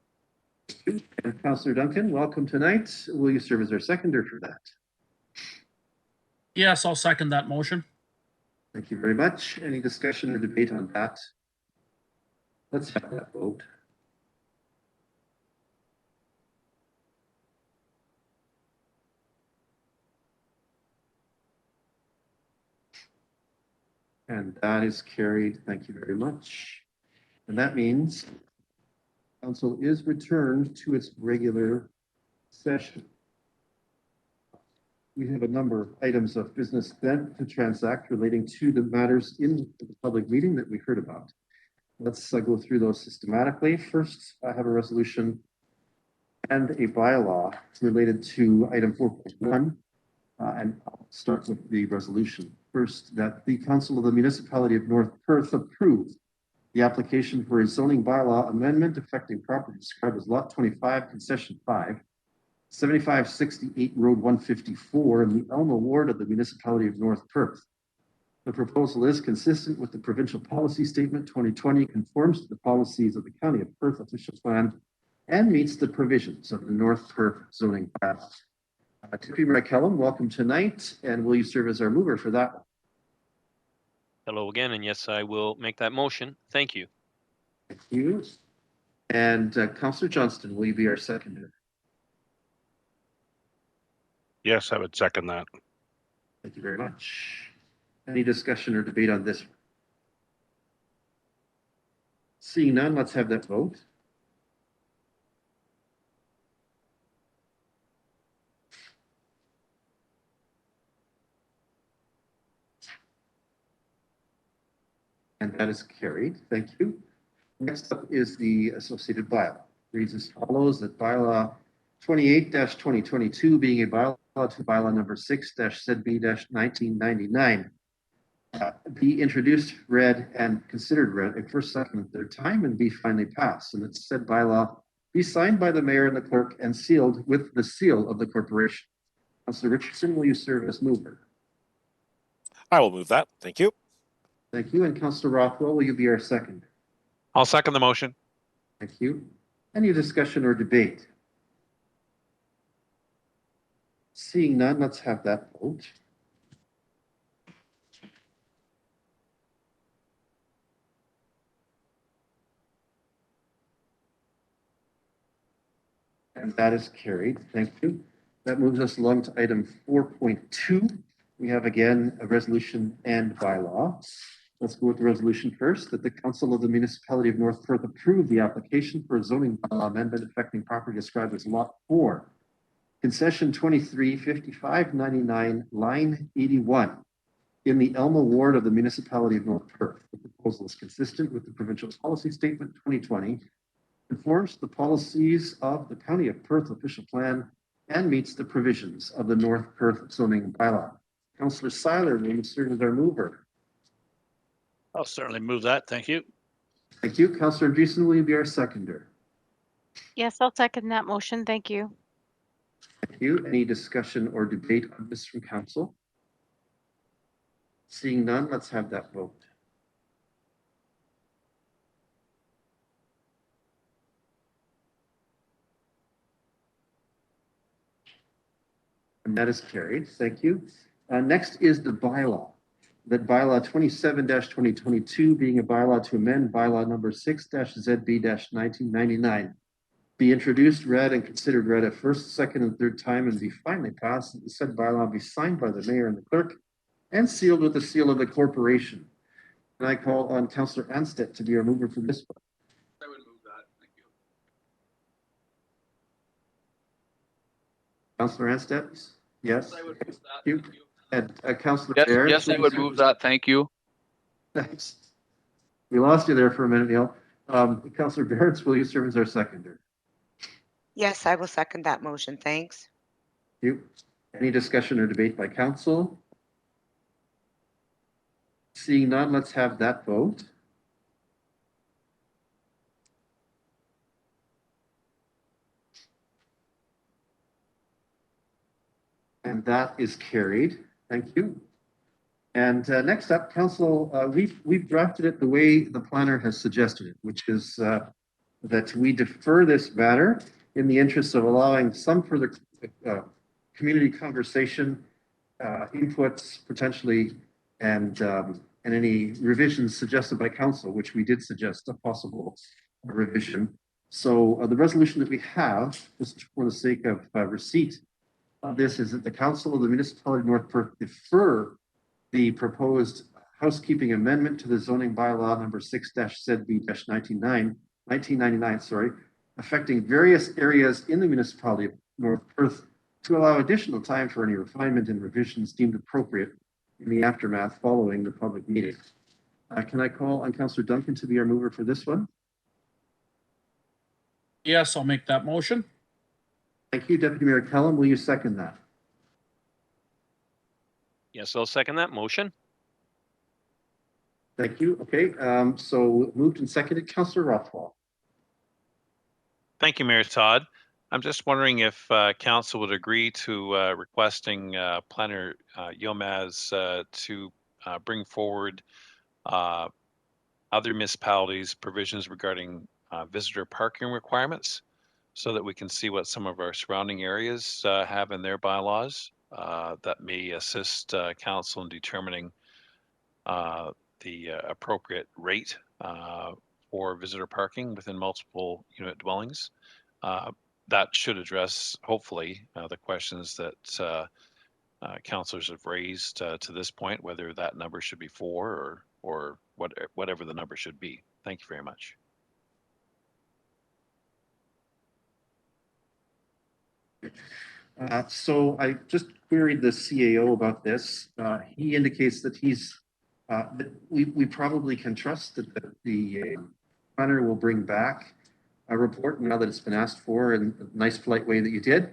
[SPEAKER 3] And Councillor Duncan, welcome tonight. Will you serve as our seconder for that?
[SPEAKER 6] Yes, I'll second that motion.
[SPEAKER 3] Thank you very much. Any discussion or debate on that? Let's have that vote. And that is carried. Thank you very much. And that means council is returned to its regular session. We have a number of items of business then to transact relating to the matters in the public meeting that we heard about. Let's go through those systematically. First, I have a resolution and a bylaw related to item 4.1. And I'll start with the resolution. First, that the Council of the Municipality of North Perth approve the application for a zoning bylaw amendment affecting property described as Lot 25, Concession 5, 7568 Road 154 in the Elmo Ward of the Municipality of North Perth. The proposal is consistent with the Provincial Policy Statement 2020, conforms to the policies of the County of Perth official plan, and meets the provisions of the North Perth zoning bylaw. Tippy McKellum, welcome tonight, and will you serve as our mover for that one?
[SPEAKER 12] Hello again, and yes, I will make that motion. Thank you.
[SPEAKER 3] Thank you. And Councillor Johnston, will you be our seconder?
[SPEAKER 1] Yes, I would second that.
[SPEAKER 3] Thank you very much. Any discussion or debate on this one? Seeing none, let's have that vote. And that is carried. Thank you. Next up is the associated bylaw. Reads as follows, that bylaw 28-2022 being a bylaw to bylaw number 6-ZB-1999 be introduced, read, and considered read a first, second, and third time, and be finally passed. And that said bylaw be signed by the mayor and the clerk and sealed with the seal of the corporation. Councillor Richardson, will you serve as mover?
[SPEAKER 4] I will move that. Thank you.
[SPEAKER 3] Thank you. And Councillor Rothwell, will you be our second?
[SPEAKER 5] I'll second the motion.
[SPEAKER 3] Thank you. Any discussion or debate? Seeing none, let's have that vote. And that is carried. Thank you. That moves us along to item 4.2. We have again a resolution and bylaw. Let's go with the resolution first, that the Council of the Municipality of North Perth approve the application for a zoning bylaw amendment affecting property described as Lot 4, Concession 235599, line 81, in the Elma Ward of the Municipality of North Perth. The proposal is consistent with the Provincial Policy Statement 2020, conforms to the policies of the County of Perth official plan, and meets the provisions of the North Perth zoning bylaw. Councillor Seiler will serve as our mover.
[SPEAKER 6] I'll certainly move that. Thank you.
[SPEAKER 3] Thank you. Councillor Andreessen, will you be our seconder?
[SPEAKER 10] Yes, I'll second that motion. Thank you.
[SPEAKER 3] Thank you. Any discussion or debate on this from council? Seeing none, let's have that vote. And that is carried. Thank you. Next is the bylaw. That bylaw 27-2022 being a bylaw to amend bylaw number 6-ZB-1999 be introduced, read, and considered read a first, second, and third time, and be finally passed. That the said bylaw be signed by the mayor and the clerk and sealed with the seal of the corporation. And I call on Councillor Anstett to be our mover for this one.
[SPEAKER 7] I would move that. Thank you.
[SPEAKER 3] Councillor Anstett? Yes.
[SPEAKER 7] I would move that.
[SPEAKER 3] Thank you. And Councillor
[SPEAKER 7] Yes,
[SPEAKER 3] Barrett,
[SPEAKER 7] yes, I would move that. Thank you.
[SPEAKER 3] Thanks. We lost you there for a minute, Neil. Councillor Barrett, will you serve as our seconder?
[SPEAKER 11] Yes, I will second that motion. Thanks.
[SPEAKER 3] Thank you. Any discussion or debate by council? Seeing none, let's have that vote. And that is carried. Thank you. And next up, council, we've drafted it the way the planner has suggested it, which is that we defer this matter in the interest of allowing some further community conversation, inputs potentially, and any revisions suggested by council, which we did suggest a possible revision. So the resolution that we have, just for the sake of receipt of this, is that the Council of the Municipality of North Perth defer the proposed housekeeping amendment to the zoning bylaw number 6-ZB-1999, affecting various areas in the municipality of North Perth to allow additional time for any refinement and revisions deemed appropriate in the aftermath following the public meeting. Can I call on Councillor Duncan to be our mover for this one?
[SPEAKER 6] Yes, I'll make that motion.
[SPEAKER 3] Thank you. Deputy Mayor Kellum, will you second that?
[SPEAKER 12] Yes, I'll second that motion.
[SPEAKER 3] Thank you. Okay, so moved and seconded. Councillor Rothwell.
[SPEAKER 5] Thank you, Mayor Todd. I'm just wondering if council would agree to requesting Planner Yilmaz to bring forward other municipalities' provisions regarding visitor parking requirements, so that we can see what some of our surrounding areas have in their bylaws that may assist council in determining the appropriate rate for visitor parking within multiple unit dwellings. That should address, hopefully, the questions that councillors have raised to this point, whether that number should be 4 or whatever the number should be. Thank you very much.
[SPEAKER 3] So I just queried the CAO about this. He indicates that that we probably can trust that the planner will bring back a report now that it's been asked for in a nice polite way that you did,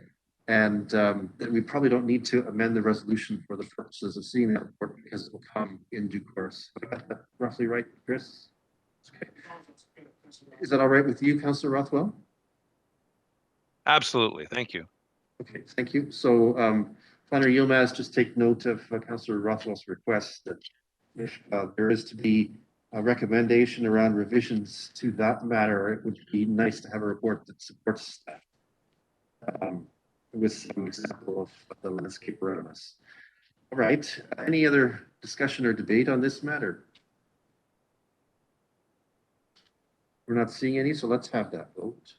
[SPEAKER 3] and that we probably don't need to amend the resolution for the purposes of seeing that report because it will come in due course. I got that roughly right, Chris? Okay. Is that all right with you, Councillor Rothwell?
[SPEAKER 5] Absolutely. Thank you.
[SPEAKER 3] Okay, thank you. So Planner Yilmaz, just take note of Councillor Rothwell's request that if there is to be a recommendation around revisions to that matter, it would be nice to have a report that supports that. With some example of the landscape around us. All right, any other discussion or debate on this matter? We're not seeing any, so let's have that vote.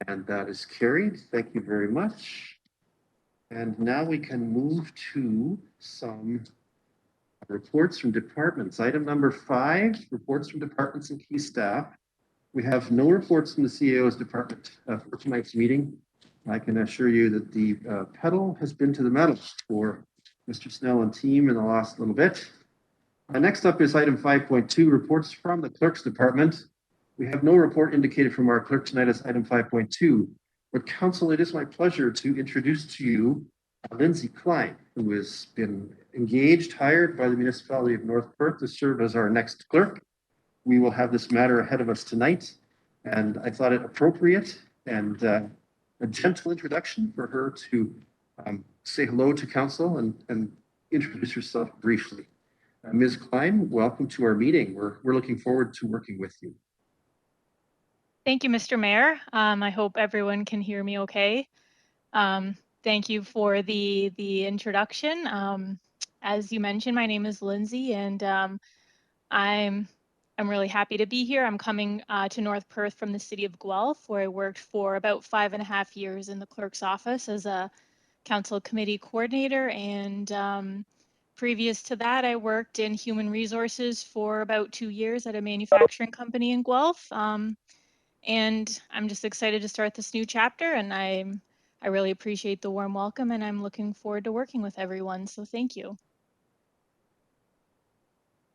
[SPEAKER 3] And that is carried. Thank you very much. And now we can move to some reports from departments. Item number 5, reports from departments and key staff. We have no reports from the CAO's department for tonight's meeting. I can assure you that the pedal has been to the metal for Mr. Snell and team in the last little bit. Next up is item 5.2, reports from the clerk's department. We have no report indicated from our clerk tonight as item 5.2. But council, it is my pleasure to introduce to you Lindsay Klein, who has been engaged, hired by the Municipality of North Perth to serve as our next clerk. We will have this matter ahead of us tonight, and I thought it appropriate and a gentle introduction for her to say hello to council and introduce herself briefly. Ms. Klein, welcome to our meeting. We're looking forward to working with you.
[SPEAKER 13] Thank you, Mr. Mayor. I hope everyone can hear me okay. Thank you for the introduction. As you mentioned, my name is Lindsay, and I'm really happy to be here. I'm coming to North Perth from the city of Guelph, where I worked for about 5.5 years in the clerk's office as a council committee coordinator. And previous to that, I worked in human resources for about 2 years at a manufacturing company in Guelph. And I'm just excited to start this new chapter, and I really appreciate the warm welcome, and I'm looking forward to working with everyone. So thank you.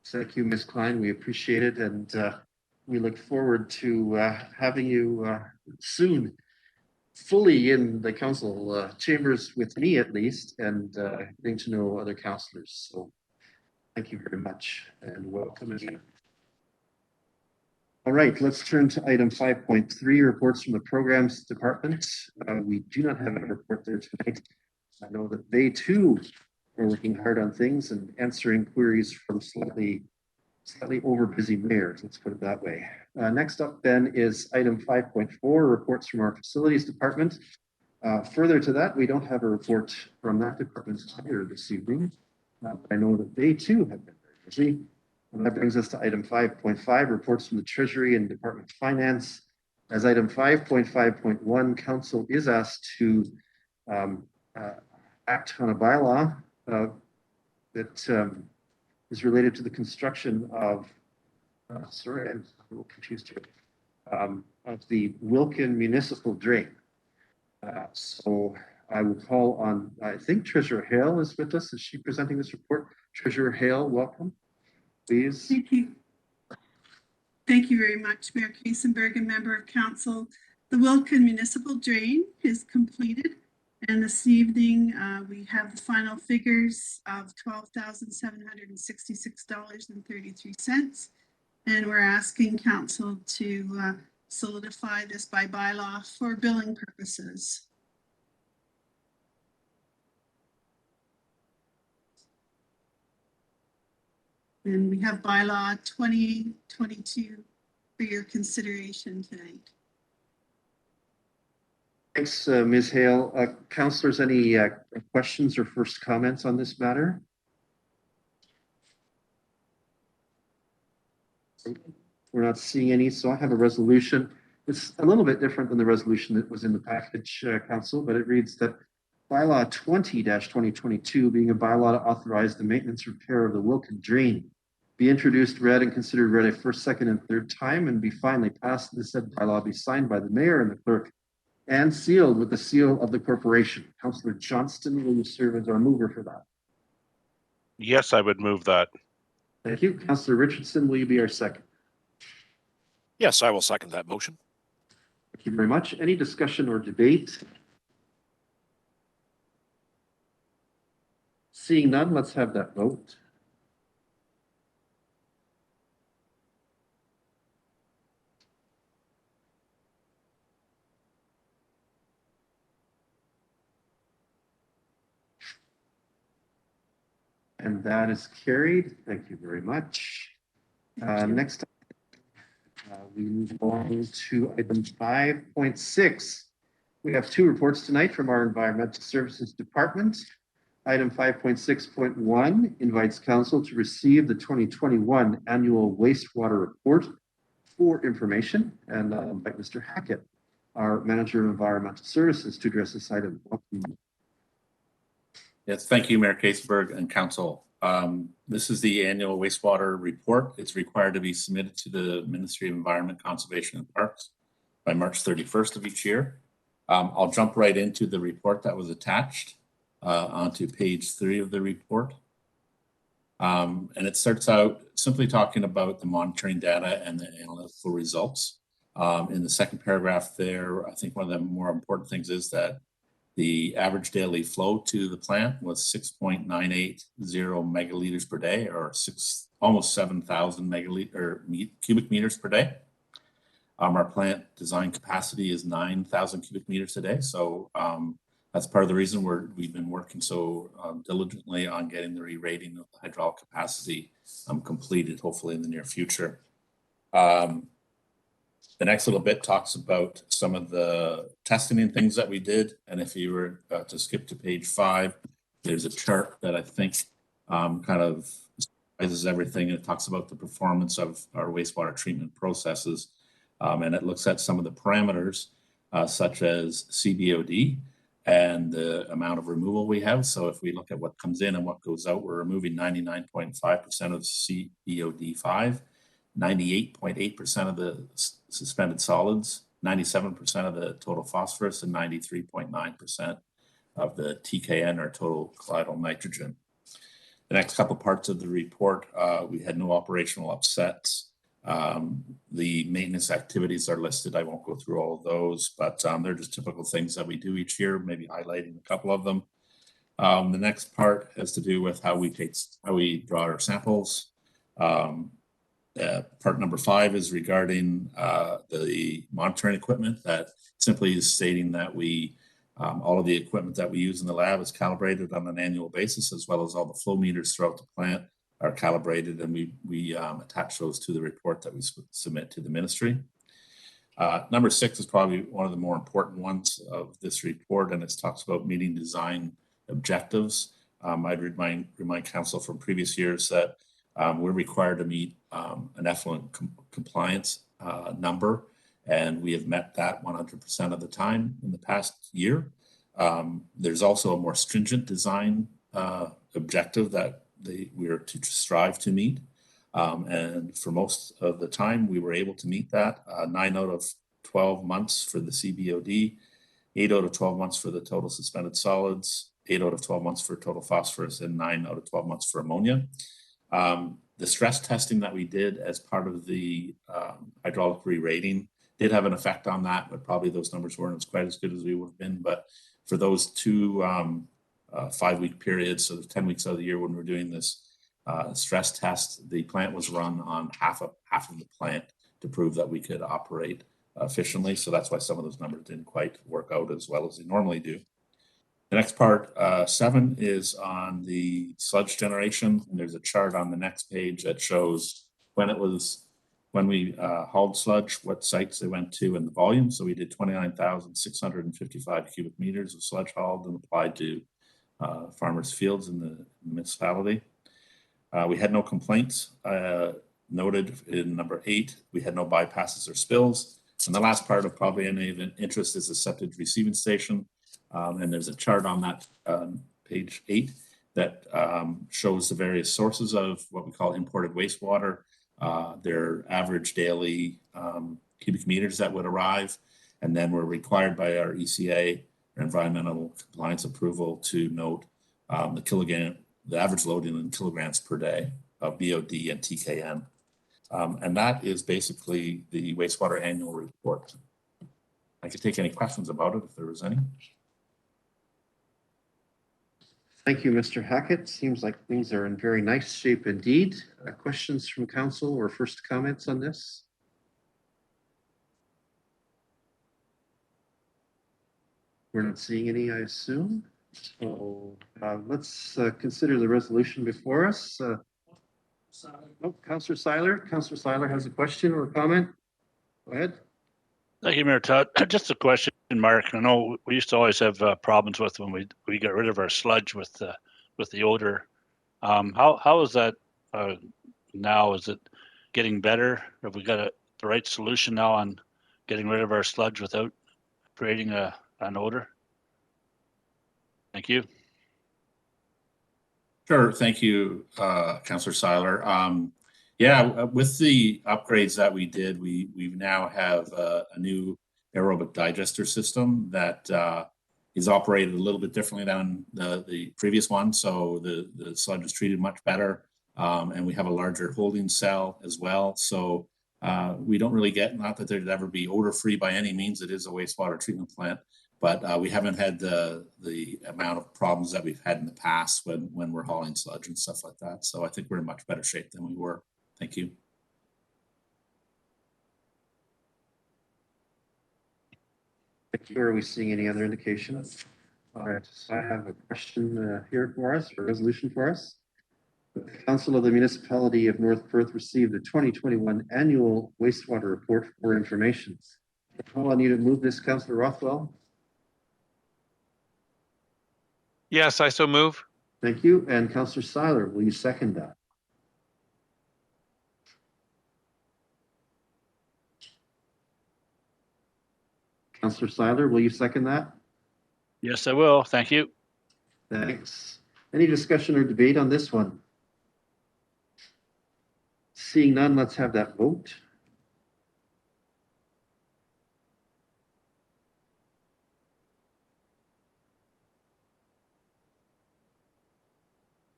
[SPEAKER 3] Thank you, Ms. Klein. We appreciate it, and we look forward to having you soon fully in the council chambers with me at least, and getting to know other councillors. So thank you very much, and welcome again. All right, let's turn to item 5.3, reports from the programs department. We do not have a report there tonight. I know that they too are working hard on things and answering queries from slightly over busy mayors, let's put it that way. Next up then is item 5.4, reports from our facilities department. Further to that, we don't have a report from that department either this evening. I know that they too have been very busy. And that brings us to item 5.5, reports from the Treasury and Department of Finance. As item 5.5.1, council is asked to act on a bylaw that is related to the construction of, sorry, I'm a little confused here, of the Wilkin Municipal Drain. So I will call on, I think Treasurer Hale is with us. Is she presenting this report? Treasurer Hale, welcome. Please.
[SPEAKER 14] Thank you. Thank you very much, Mayor Kiesenberg and member of council. The Wilkin Municipal Drain is completed, and this evening we have the final figures of $12,766.33, and we're asking council to solidify this by bylaw for billing purposes. And we have bylaw 2022 for your consideration tonight.
[SPEAKER 3] Thanks, Ms. Hale. Councillors, any questions or first comments on this matter? We're not seeing any, so I have a resolution. It's a little bit different than the resolution that was in the package, Council, but it reads that bylaw 20-2022, being a bylaw to authorize the maintenance repair of the Wilkin Drain, be introduced, read, and considered read a first, second, and third time, and be finally passed. The said bylaw be signed by the mayor and the clerk, and sealed with the seal of the corporation. Councillor Johnston, will you serve as our mover for that?
[SPEAKER 1] Yes, I would move that.
[SPEAKER 3] Thank you. Councillor Richardson, will you be our second?
[SPEAKER 4] Yes, I will second that motion.
[SPEAKER 3] Thank you very much. Any discussion or debate? Seeing none, let's have that vote. And that is carried. Thank you very much. Next, we move on to item 5.6. We have two reports tonight from our Environmental Services Department. Item 5.6.1 invites council to receive the 2021 annual wastewater report for information, and I'll invite Mr. Hackett, our Manager of Environmental Services, to address this item. Welcome.
[SPEAKER 15] Yes, thank you, Mayor Kasenberg and Council. This is the annual wastewater report. It's required to be submitted to the Ministry of Environment, Conservation and Parks by March 31st of each year. I'll jump right into the report that was attached onto page 3 of the report. And it starts out simply talking about the monitoring data and the analytical results. In the second paragraph there, I think one of the more important things is that the average daily flow to the plant was 6.980 megaliters per day, or almost 7,000 cubic meters per day. Our plant design capacity is 9,000 cubic meters a day. So that's part of the reason we've been working so diligently on getting the re-rating of the hydraulic capacity completed, hopefully in the near future. The next little bit talks about some of the testing and things that we did. And if you were to skip to page 5, there's a chart that I think kind of summarizes everything. It talks about the performance of our wastewater treatment processes. And it looks at some of the parameters such as CBOD and the amount of removal we have. So if we look at what comes in and what goes out, we're removing 99.5% of CBOD5, 98.8% of the suspended solids, 97% of the total phosphorus, and 93.9% of the TKN, or total colloidal nitrogen. The next couple parts of the report, we had no operational upsets. The maintenance activities are listed. I won't go through all of those, but they're just typical things that we do each year, maybe highlighting a couple of them. The next part has to do with how we draw our samples. Part number 5 is regarding the monitoring equipment. That simply is stating that all of the equipment that we use in the lab is calibrated on an annual basis, as well as all the flow meters throughout the plant are calibrated, and we attach those to the report that we submit to the ministry. Number 6 is probably one of the more important ones of this report, and it talks about meeting design objectives. I'd remind council from previous years that we're required to meet an effluent compliance number, and we have met that 100% of the time in the past year. There's also a more stringent design objective that we are to strive to meet. And for most of the time, we were able to meet that. 9 out of 12 months for the CBOD, 8 out of 12 months for the total suspended solids, 8 out of 12 months for total phosphorus, and 9 out of 12 months for ammonia. The stress testing that we did as part of the hydraulic re-rating did have an effect on that, but probably those numbers weren't quite as good as we would have been. But for those 2 5-week periods, so 10 weeks out of the year when we're doing this stress test, the plant was run on half of the plant to prove that we could operate efficiently. So that's why some of those numbers didn't quite work out as well as they normally do. The next part, 7, is on the sludge generation. And there's a chart on the next page that shows when we hauled sludge, what sites they went to, and the volume. So we did 29,655 cubic meters of sludge hauled and applied to farmers' fields in the municipality. We had no complaints noted in number 8. We had no bypasses or spills. And the last part of probably any interest is the septic receiving station. And there's a chart on that page 8 that shows the various sources of what we call imported wastewater, their average daily cubic meters that would arrive. And then we're required by our ECA, our environmental compliance approval, to note the average loading in kilograms per day of BOD and TKN. And that is basically the wastewater annual report. I could take any questions about it if there was any.
[SPEAKER 3] Thank you, Mr. Hackett. Seems like things are in very nice shape indeed. Questions from council or first comments on this? We're not seeing any, I assume. So let's consider the resolution before us. Oh, Councillor Seiler. Councillor Seiler has a question or a comment. Go ahead.
[SPEAKER 6] Thank you, Mayor Todd. Just a question, Mark. I know we used to always have problems with when we got rid of our sludge with the odor. How is that now? Is it getting better? Have we got the right solution now on getting rid of our sludge without creating an odor? Thank you.
[SPEAKER 15] Sure. Thank you, Councillor Seiler. Yeah, with the upgrades that we did, we now have a new aerobic digester system that is operated a little bit differently than the previous one. So the sludge is treated much better, and we have a larger holding cell as well. So we don't really get, not that there'd ever be odor-free by any means. It is a wastewater treatment plant. But we haven't had the amount of problems that we've had in the past when we're hauling sludge and stuff like that. So I think we're in much better shape than we were. Thank you.
[SPEAKER 3] Thank you. Are we seeing any other indications? All right. So I have a question here for us, or a resolution for us. The Council of the Municipality of North Perth received the 2021 annual wastewater report for information. I call on you to move this, Councillor Rothwell.
[SPEAKER 5] Yes, I so move.
[SPEAKER 3] Thank you. And Councillor Seiler, will you second that? Councillor Seiler, will you second that?
[SPEAKER 6] Yes, I will. Thank you.
[SPEAKER 3] Thanks. Any discussion or debate on this one? Seeing none, let's have that vote.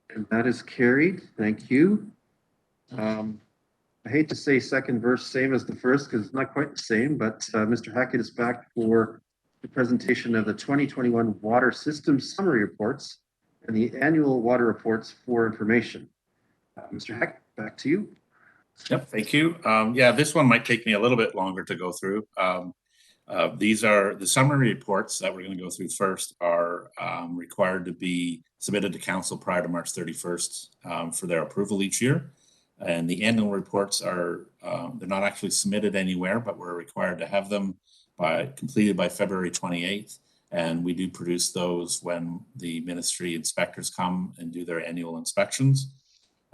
[SPEAKER 3] And that is carried. Thank you. I hate to say second verse same as the first because it's not quite the same, but Mr. Hackett is back for the presentation of the 2021 water system summary reports and the annual water reports for information. Mr. Hackett, back to you.
[SPEAKER 15] Yep, thank you. Yeah, this one might take me a little bit longer to go through. These are the summary reports that we're going to go through first are required to be submitted to council prior to March 31st for their approval each year. And the annual reports are, they're not actually submitted anywhere, but we're required to have them completed by February 28th. And we do produce those when the ministry inspectors come and do their annual inspections.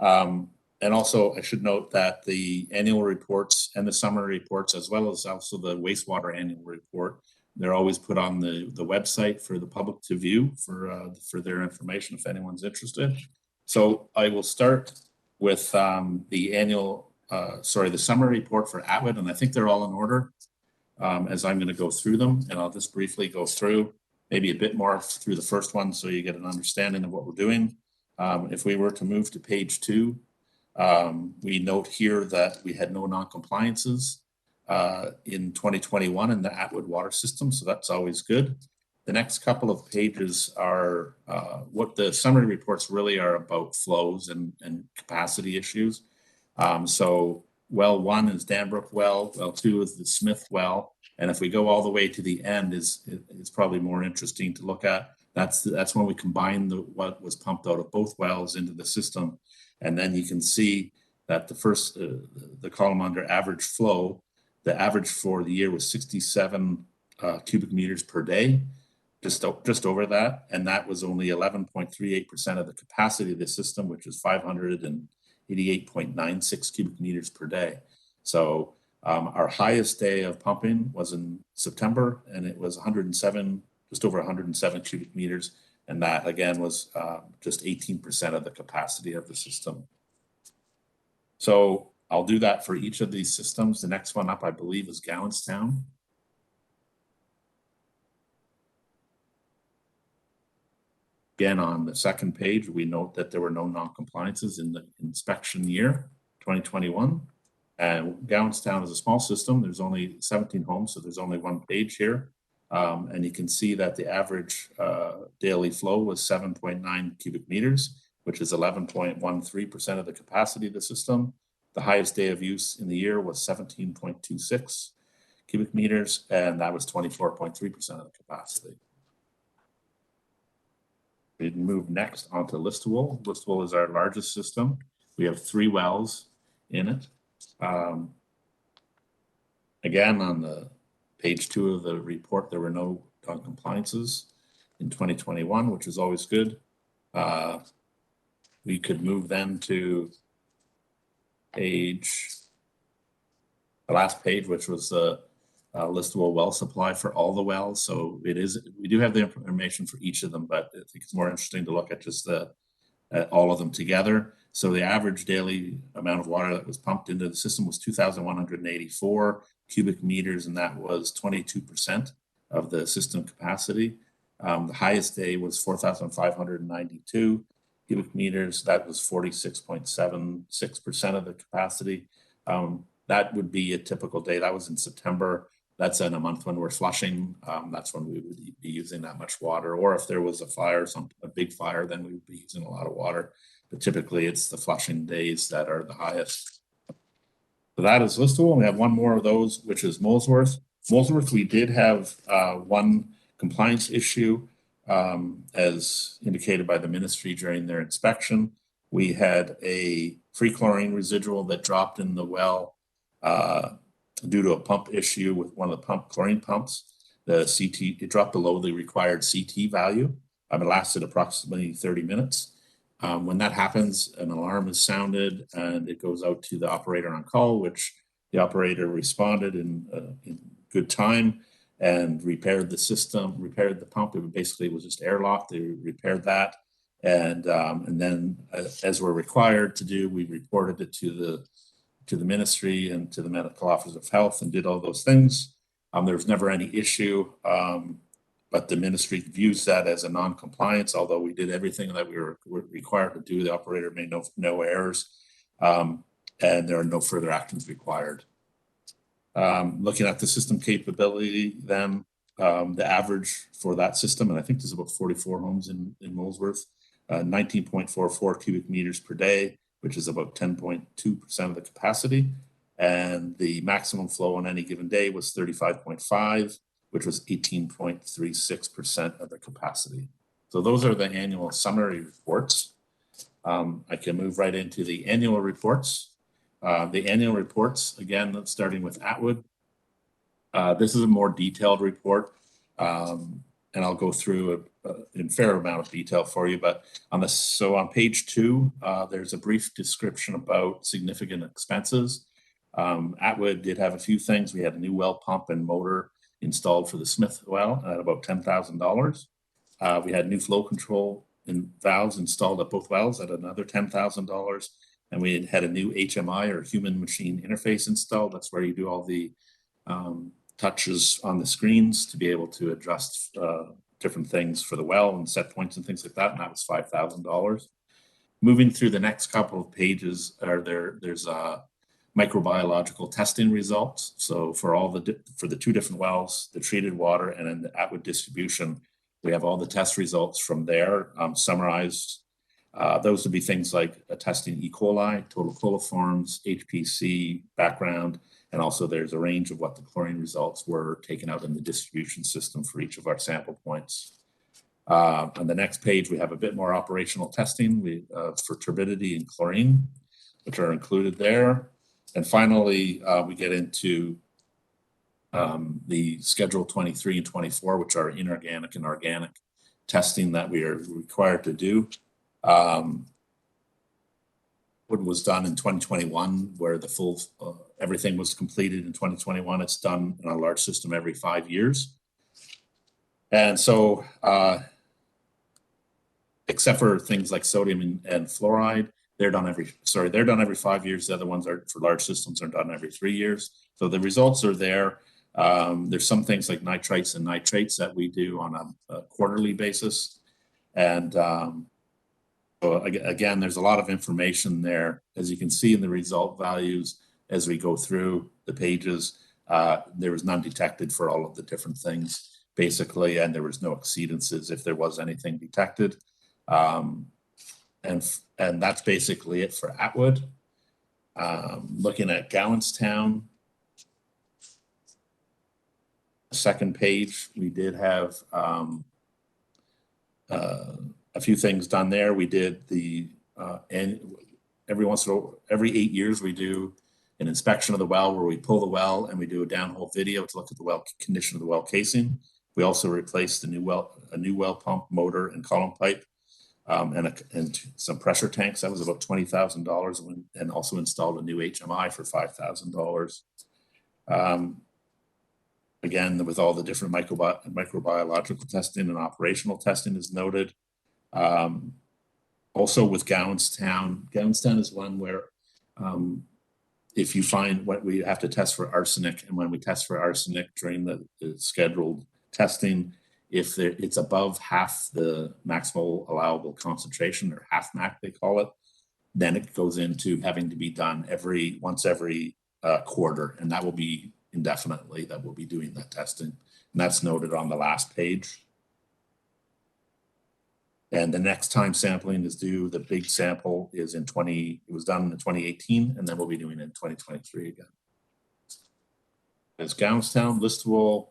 [SPEAKER 15] And also, I should note that the annual reports and the summary reports, as well as also the wastewater annual report, they're always put on the website for the public to view for their information if anyone's interested. So I will start with the summary report for Atwood, and I think they're all in order as I'm going to go through them, and I'll just briefly go through maybe a bit more through the first one so you get an understanding of what we're doing. If we were to move to page 2, we note here that we had no non-compliances in 2021 in the Atwood water system, so that's always good. The next couple of pages are what the summary reports really are about: flows and capacity issues. So well 1 is Danbrook well, well 2 is the Smith well, and if we go all the way to the end, it's probably more interesting to look at. That's when we combine what was pumped out of both wells into the system. And then you can see that the first, the column under average flow, the average for the year was 67 cubic meters per day, just over that. And that was only 11.38% of the capacity of the system, which is 588.96 cubic meters per day. So our highest day of pumping was in September, and it was 107, just over 107 cubic meters. And that, again, was just 18% of the capacity of the system. So I'll do that for each of these systems. The next one up, I believe, is Gowanstown. Again, on the second page, we note that there were no non-compliances in the inspection year, 2021. And Gowanstown is a small system. There's only 17 homes, so there's only one page here. And you can see that the average daily flow was 7.9 cubic meters, which is 11.13% of the capacity of the system. The highest day of use in the year was 17.26 cubic meters, and that was 24.3% of the capacity. We move next onto Listowel. Listowel is our largest system. We have 3 wells in it. Again, on the page 2 of the report, there were no non-compliances in 2021, which is always good. We could move then to the last page, which was the Listowel well supply for all the wells. So we do have the information for each of them, but I think it's more interesting to look at just all of them together. So the average daily amount of water that was pumped into the system was 2,184 cubic meters, and that was 22% of the system capacity. The highest day was 4,592 cubic meters. That was 46.76% of the capacity. That would be a typical day. That was in September. That's in a month when we're flushing. That's when we would be using that much water. Or if there was a fire, a big fire, then we would be using a lot of water. But typically it's the flushing days that are the highest. So that is Listowel. We have one more of those, which is Molesworth. Molesworth, we did have one compliance issue as indicated by the ministry during their inspection. We had a free chlorine residual that dropped in the well due to a pump issue with one of the chlorine pumps. The CT, it dropped below the required CT value. It lasted approximately 30 minutes. When that happens, an alarm is sounded and it goes out to the operator on call, which the operator responded in good time and repaired the system, repaired the pump. It basically was just airlocked. They repaired that. And then as we're required to do, we reported it to the ministry and to the medical officer of health and did all those things. There was never any issue, but the ministry views that as a non-compliance. Although we did everything that we were required to do, the operator made no errors, and there are no further actions required. Looking at the system capability, then the average for that system, and I think there's about 44 homes in Molesworth, 19.44 cubic meters per day, which is about 10.2% of the capacity. And the maximum flow on any given day was 35.5, which was 18.36% of the capacity. So those are the annual summary reports. I can move right into the annual reports. The annual reports, again, starting with Atwood. This is a more detailed report, and I'll go through in fair amount of detail for you. But on page 2, there's a brief description about significant expenses. Atwood did have a few things. We had a new well pump and motor installed for the Smith well at about $10,000. We had new flow control and valves installed at both wells at another $10,000. And we had a new HMI, or human machine interface, installed. That's where you do all the touches on the screens to be able to adjust different things for the well and set points and things like that. And that was $5,000. Moving through the next couple of pages, there's microbiological testing results. So for for the 2 different wells, the treated water and then the Atwood distribution, we have all the test results from there summarized. Those would be things like testing E. coli, total coliforms, HPC, background, and also there's a range of what the chlorine results were taken out in the distribution system for each of our sample points. On the next page, we have a bit more operational testing for turbidity and chlorine, which are included there. And finally, we get into the Schedule 23 and 24, which are inorganic and organic testing that we are required to do. What was done in 2021, where the full everything was completed in 2021. It's done in a large system every 5 years. And so, except for things like sodium and fluoride, they're done every 5 years. The other ones are for large systems are done every 3 years. So the results are there. There's some things like nitrites and nitrates that we do on a quarterly basis. And so again, there's a lot of information there. As you can see in the result values, as we go through the pages, there was none detected for all of the different things, basically, and there was no exceedances if there was anything detected. And that's basically it for Atwood. Looking at Gowanstown, second page, we did have a few things done there. We did the and every 8 years we do an inspection of the well where we pull the well and we do a downhole video to look at the well condition of the well casing. We also replaced a new well pump, motor, and column pipe, and some pressure tanks. That was about $20,000, and also installed a new HMI for $5,000. Again, with all the different microbiological testing and operational testing is noted. Also with Gowanstown is one where if you find what we have to test for arsenic, and when we test for arsenic during the scheduled testing, if it's above half the maximal allowable concentration, or half MAC they call it, then it goes into having to be done once every quarter, and that will be indefinitely that we'll be doing that testing, and that's noted on the last page. And the next time sampling is due, the big sample is it was done in 2018, and then we'll be doing it in 2023 again. As Gowanstown, Listowel,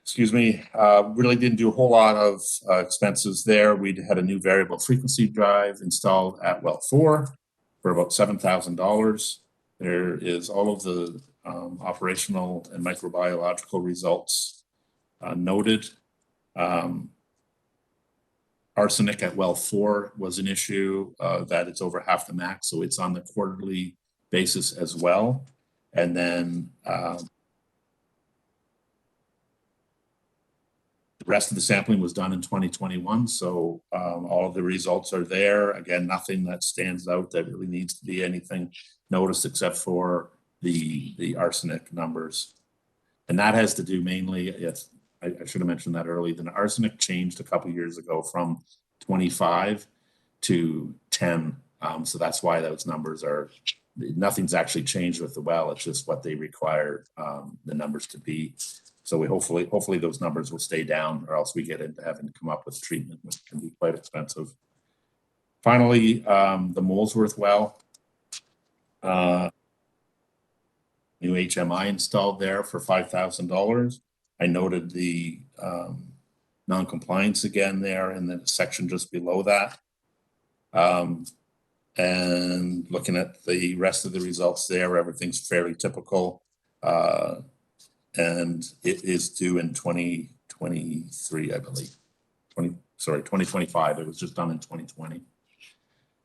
[SPEAKER 15] excuse me, really didn't do a whole lot of expenses there. We had a new variable frequency drive installed at well 4 for about $7,000. There is all of the operational and microbiological results noted. Arsenic at well 4 was an issue that it's over half the max, so it's on the quarterly basis as well. And then the rest of the sampling was done in 2021, so all of the results are there. Again, nothing that stands out that really needs to be anything noticed except for the arsenic numbers. And that has to do mainly, yes, I should have mentioned that earlier, the arsenic changed a couple years ago from 25 to 10. So that's why those numbers are, nothing's actually changed with the well. It's just what they require the numbers to be. So we hopefully those numbers will stay down, or else we get into having to come up with treatment, which can be quite expensive. Finally, the Molesworth well, new HMI installed there for $5,000. I noted the non-compliance again there in the section just below that. And looking at the rest of the results there, everything's fairly typical. And it is due in 2023, I believe. 2025. It was just done in 2020.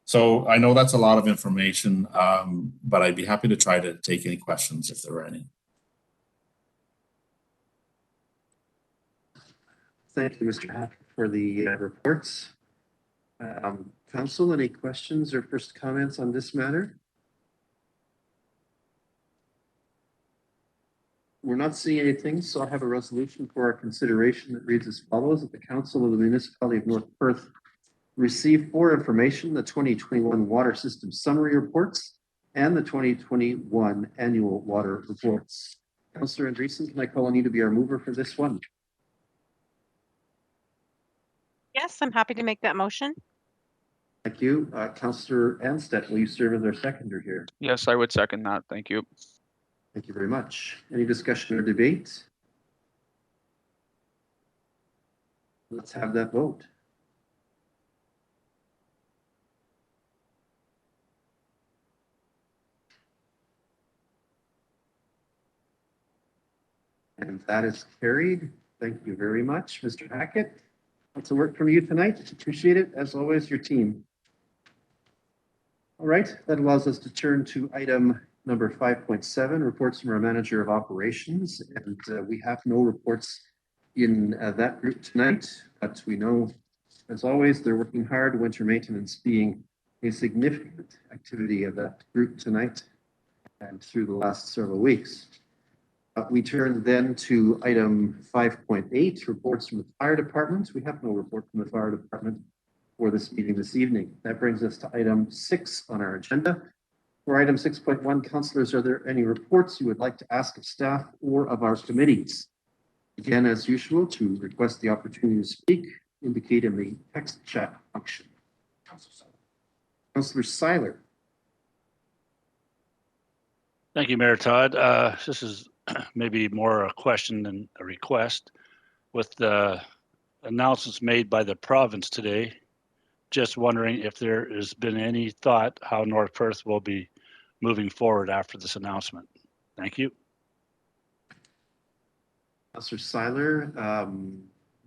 [SPEAKER 15] So I know that's a lot of information, but I'd be happy to try to take any questions if there are any.
[SPEAKER 3] Thank you, Mr. Hack, for the reports. Council, any questions or first comments on this matter? We're not seeing anything, so I have a resolution for our consideration that reads as follows: that the Council of the Municipality of North Perth receive for information the 2021 Water System Summary Reports and the 2021 Annual Water Reports. Councillor Andreessen, can I call on you to be our mover for this one?
[SPEAKER 10] Yes, I'm happy to make that motion.
[SPEAKER 3] Thank you. Councillor Anstett, will you serve as our seconder here?
[SPEAKER 7] Yes, I would second that. Thank you.
[SPEAKER 3] Thank you very much. Any discussion or debate? Let's have that vote. And that is carried. Thank you very much, Mr. Hackett. Lots of work from you tonight. Appreciate it. As always, your team. All right, that allows us to turn to item number 5.7, reports from our manager of operations. And we have no reports in that group tonight, but we know, as always, they're working hard, winter maintenance being a significant activity of that group tonight and through the last several weeks. We turn then to item 5.8, reports from the fire department. We have no report from the fire department for this meeting this evening. That brings us to item 6 on our agenda. For item 6.1, councillors, are there any reports you would like to ask of staff or of our committees? Again, as usual, to request the opportunity to speak, indicate in the text chat function. Councillor Seiler.
[SPEAKER 6] Thank you, Mayor Todd. This is maybe more a question than a request. With the announcements made by the province today. Just wondering if there has been any thought how North Perth will be moving forward after this announcement. Thank you.
[SPEAKER 3] Councillor Seiler,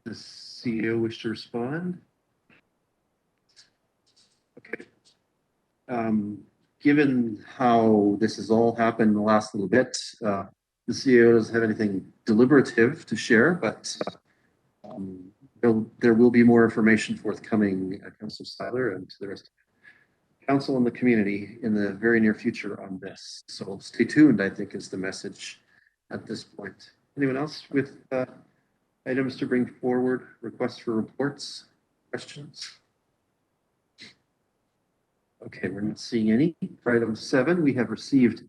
[SPEAKER 3] the CEO wish to respond? Okay. Given how this has all happened in the last little bit, the CEO doesn't have anything deliberative to share, but there will be more information forthcoming, Councillor Seiler, and to the rest of the council and the community in the very near future on this. So stay tuned, I think, is the message at this point. Anyone else with items to bring forward, requests for reports, questions? Okay, we're not seeing any. For item 7, we have received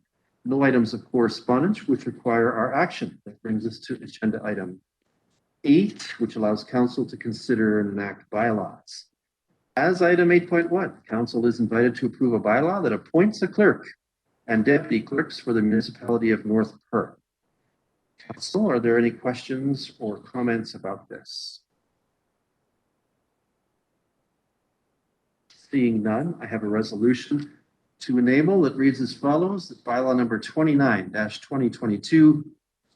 [SPEAKER 3] no items of correspondence which require our action. That brings us to agenda item 8, which allows council to consider and enact bylaws. As item 8.1, council is invited to approve a bylaw that appoints a clerk and deputy clerks for the municipality of North Perth. Council, are there any questions or comments about this? Seeing none, I have a resolution to enable that reads as follows: that bylaw number 29-2022,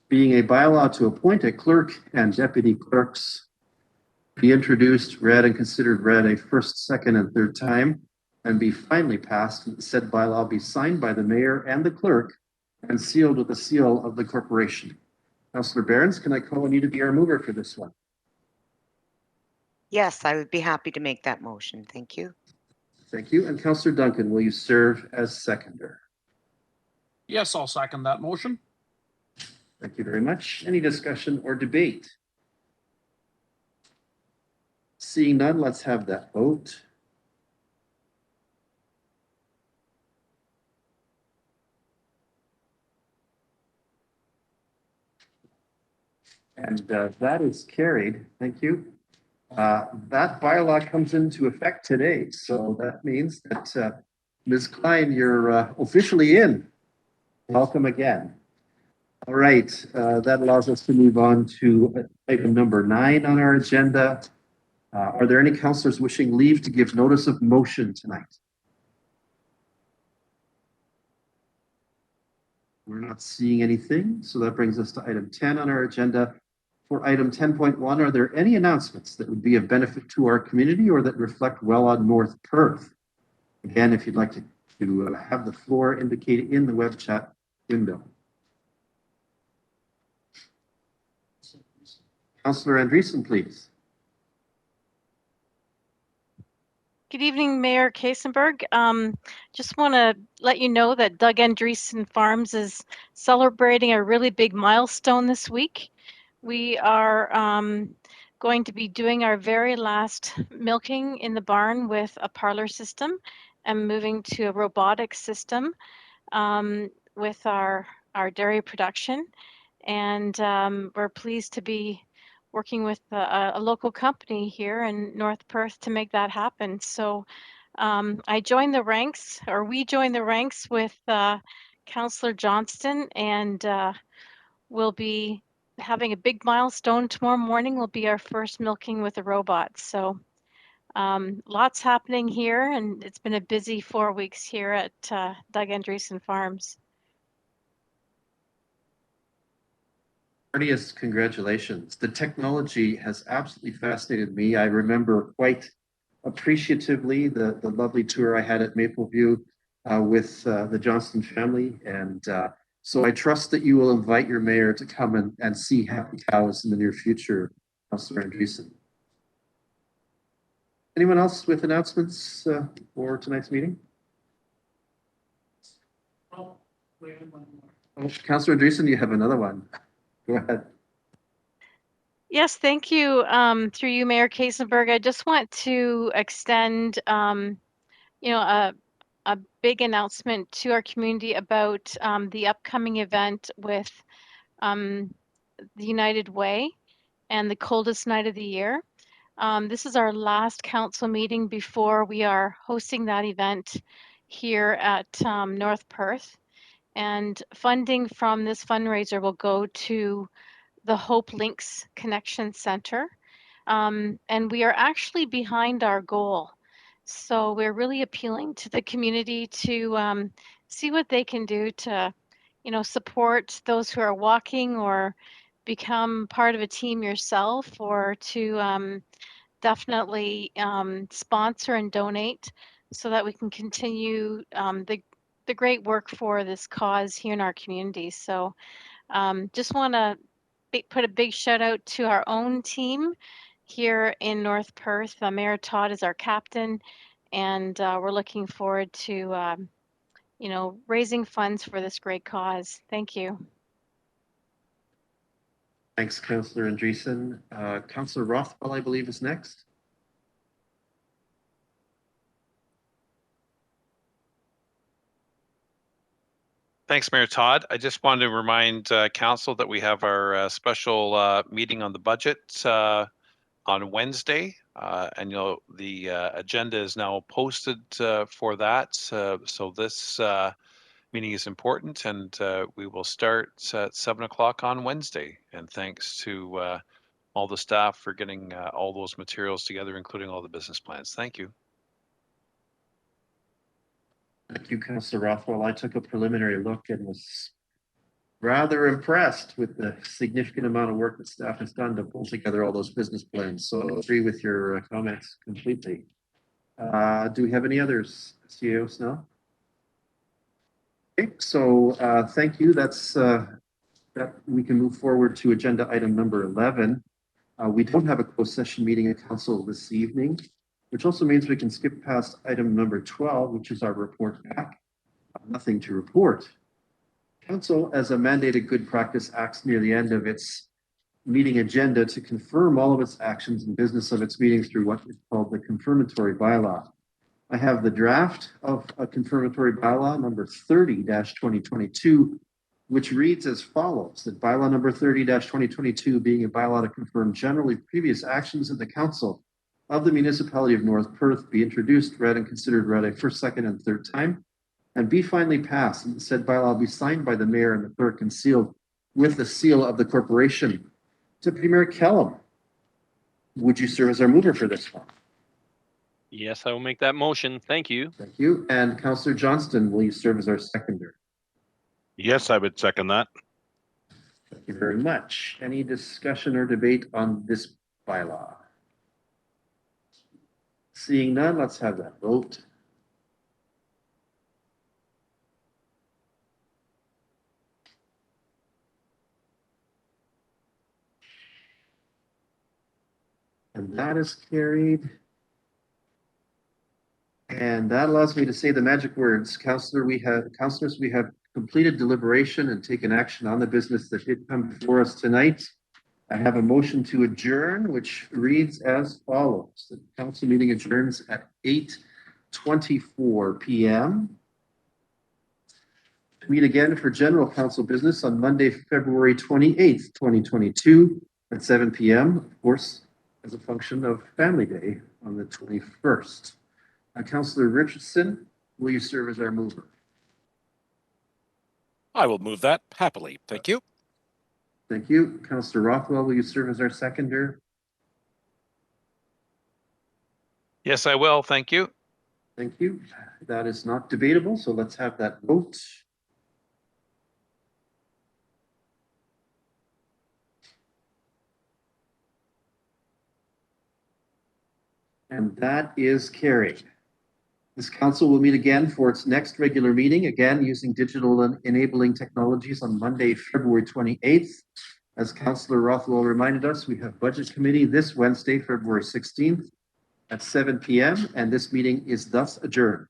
[SPEAKER 3] being a bylaw to appoint a clerk and deputy clerks, be introduced, read, and considered read a first, second, and third time, and be finally passed, and said bylaw be signed by the mayor and the clerk and sealed with the seal of the corporation. Councillor Behrens, can I call on you to be our mover for this one?
[SPEAKER 11] Yes, I would be happy to make that motion. Thank you.
[SPEAKER 3] Thank you. And Councillor Duncan, will you serve as seconder?
[SPEAKER 16] Yes, I'll second that motion.
[SPEAKER 3] Thank you very much. Any discussion or debate? Seeing none, let's have that vote. And that is carried. Thank you. That bylaw comes into effect today. So that means that Ms. Klein, you're officially in. Welcome again. All right, that allows us to move on to item number 9 on our agenda. Are there any councillors wishing leave to give notice of motion tonight? We're not seeing anything, so that brings us to item 10 on our agenda. For item 10.1, are there any announcements that would be of benefit to our community or that reflect well on North Perth? Again, if you'd like to have the floor indicated in the web chat window. Councillor Andreessen, please.
[SPEAKER 10] Good evening, Mayor Kaysenberg. Just want to let you know that Doug Andreessen Farms is celebrating a really big milestone this week. We are going to be doing our very last milking in the barn with a parlor system and moving to a robotic system with our dairy production. And we're pleased to be working with a local company here in North Perth to make that happen. So we joined the ranks with Councillor Johnston, and we'll be having a big milestone tomorrow morning. Will be our first milking with a robot. So lots happening here, and it's been a busy 4 weeks here at Doug Andreessen Farms.
[SPEAKER 3] Arnius, congratulations. The technology has absolutely fascinated me. I remember quite appreciatively the lovely tour I had at Mapleview with the Johnston family. And so I trust that you will invite your mayor to come and see happy cows in the near future, Councillor Andreessen. Anyone else with announcements for tonight's meeting? Oh, Councillor Andreessen, you have another one. Go ahead.
[SPEAKER 10] Yes, thank you. Through you, Mayor Kaysenberg, I just want to extend, a big announcement to our community about the upcoming event with the United Way and the coldest night of the year. This is our last council meeting before we are hosting that event here at North Perth. And funding from this fundraiser will go to the Hope Links Connection Center. And we are actually behind our goal. So we're really appealing to the community to see what they can do to, support those who are walking or become part of a team yourself, or to definitely sponsor and donate so that we can continue the great work for this cause here in our community. So just want to put a big shout out to our own team here in North Perth. Mayor Todd is our captain, and we're looking forward to, raising funds for this great cause. Thank you.
[SPEAKER 3] Thanks, Councillor Andreessen. Councillor Rothwell, I believe, is next.
[SPEAKER 5] Thanks, Mayor Todd. I just wanted to remind council that we have our special meeting on the budget on Wednesday, and the agenda is now posted for that. So this meeting is important, and we will start at 7 o'clock on Wednesday. And thanks to all the staff for getting all those materials together, including all the business plans. Thank you.
[SPEAKER 3] Thank you, Councillor Rothwell. I took a preliminary look and was rather impressed with the significant amount of work that staff has done to pull together all those business plans. So I agree with your comments completely. Do we have any others, CEO Snell? Okay, so thank you. That's that we can move forward to agenda item number 11. We don't have a closed session meeting at council this evening, which also means we can skip past item number 12, which is our report back. Nothing to report. Council, as a mandated good practice, acts near the end of its meeting agenda to confirm all of its actions and business of its meetings through what is called the confirmatory bylaw. I have the draft of a confirmatory bylaw number 30-2022, which reads as follows: that bylaw number 30-2022 being a bylaw to confirm generally previous actions of the council of the municipality of North Perth be introduced, read, and considered read a first, second, and third time, and be finally passed, and said bylaw be signed by the mayor and the clerk and sealed with the seal of the corporation. Deputy Mayor Kellum, would you serve as our mover for this one?
[SPEAKER 12] Yes, I will make that motion. Thank you.
[SPEAKER 3] Thank you. And Councillor Johnston, will you serve as our seconder?
[SPEAKER 1] Yes, I would second that.
[SPEAKER 3] Thank you very much. Any discussion or debate on this bylaw? Seeing none, let's have that vote. And that is carried. And that allows me to say the magic words. Councillors, we have completed deliberation and taken action on the business that did come before us tonight. I have a motion to adjourn, which reads as follows. The council meeting adjourns at 8:24 p.m. Meet again for general council business on Monday, February 28th, 2022 at 7 p.m. Of course, as a function of Family Day on the 21st. Councillor Richardson, will you serve as our mover?
[SPEAKER 4] I will move that happily. Thank you.
[SPEAKER 3] Thank you. Councillor Rothwell, will you serve as our seconder?
[SPEAKER 5] Yes, I will. Thank you.
[SPEAKER 3] Thank you. That is not debatable, so let's have that vote. And that is carried. This council will meet again for its next regular meeting, again using digital and enabling technologies on Monday, February 28th. As Councillor Rothwell reminded us, we have Budget Committee this Wednesday, February 16th at 7 p.m. and this meeting is thus adjourned.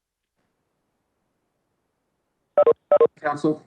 [SPEAKER 3] Council.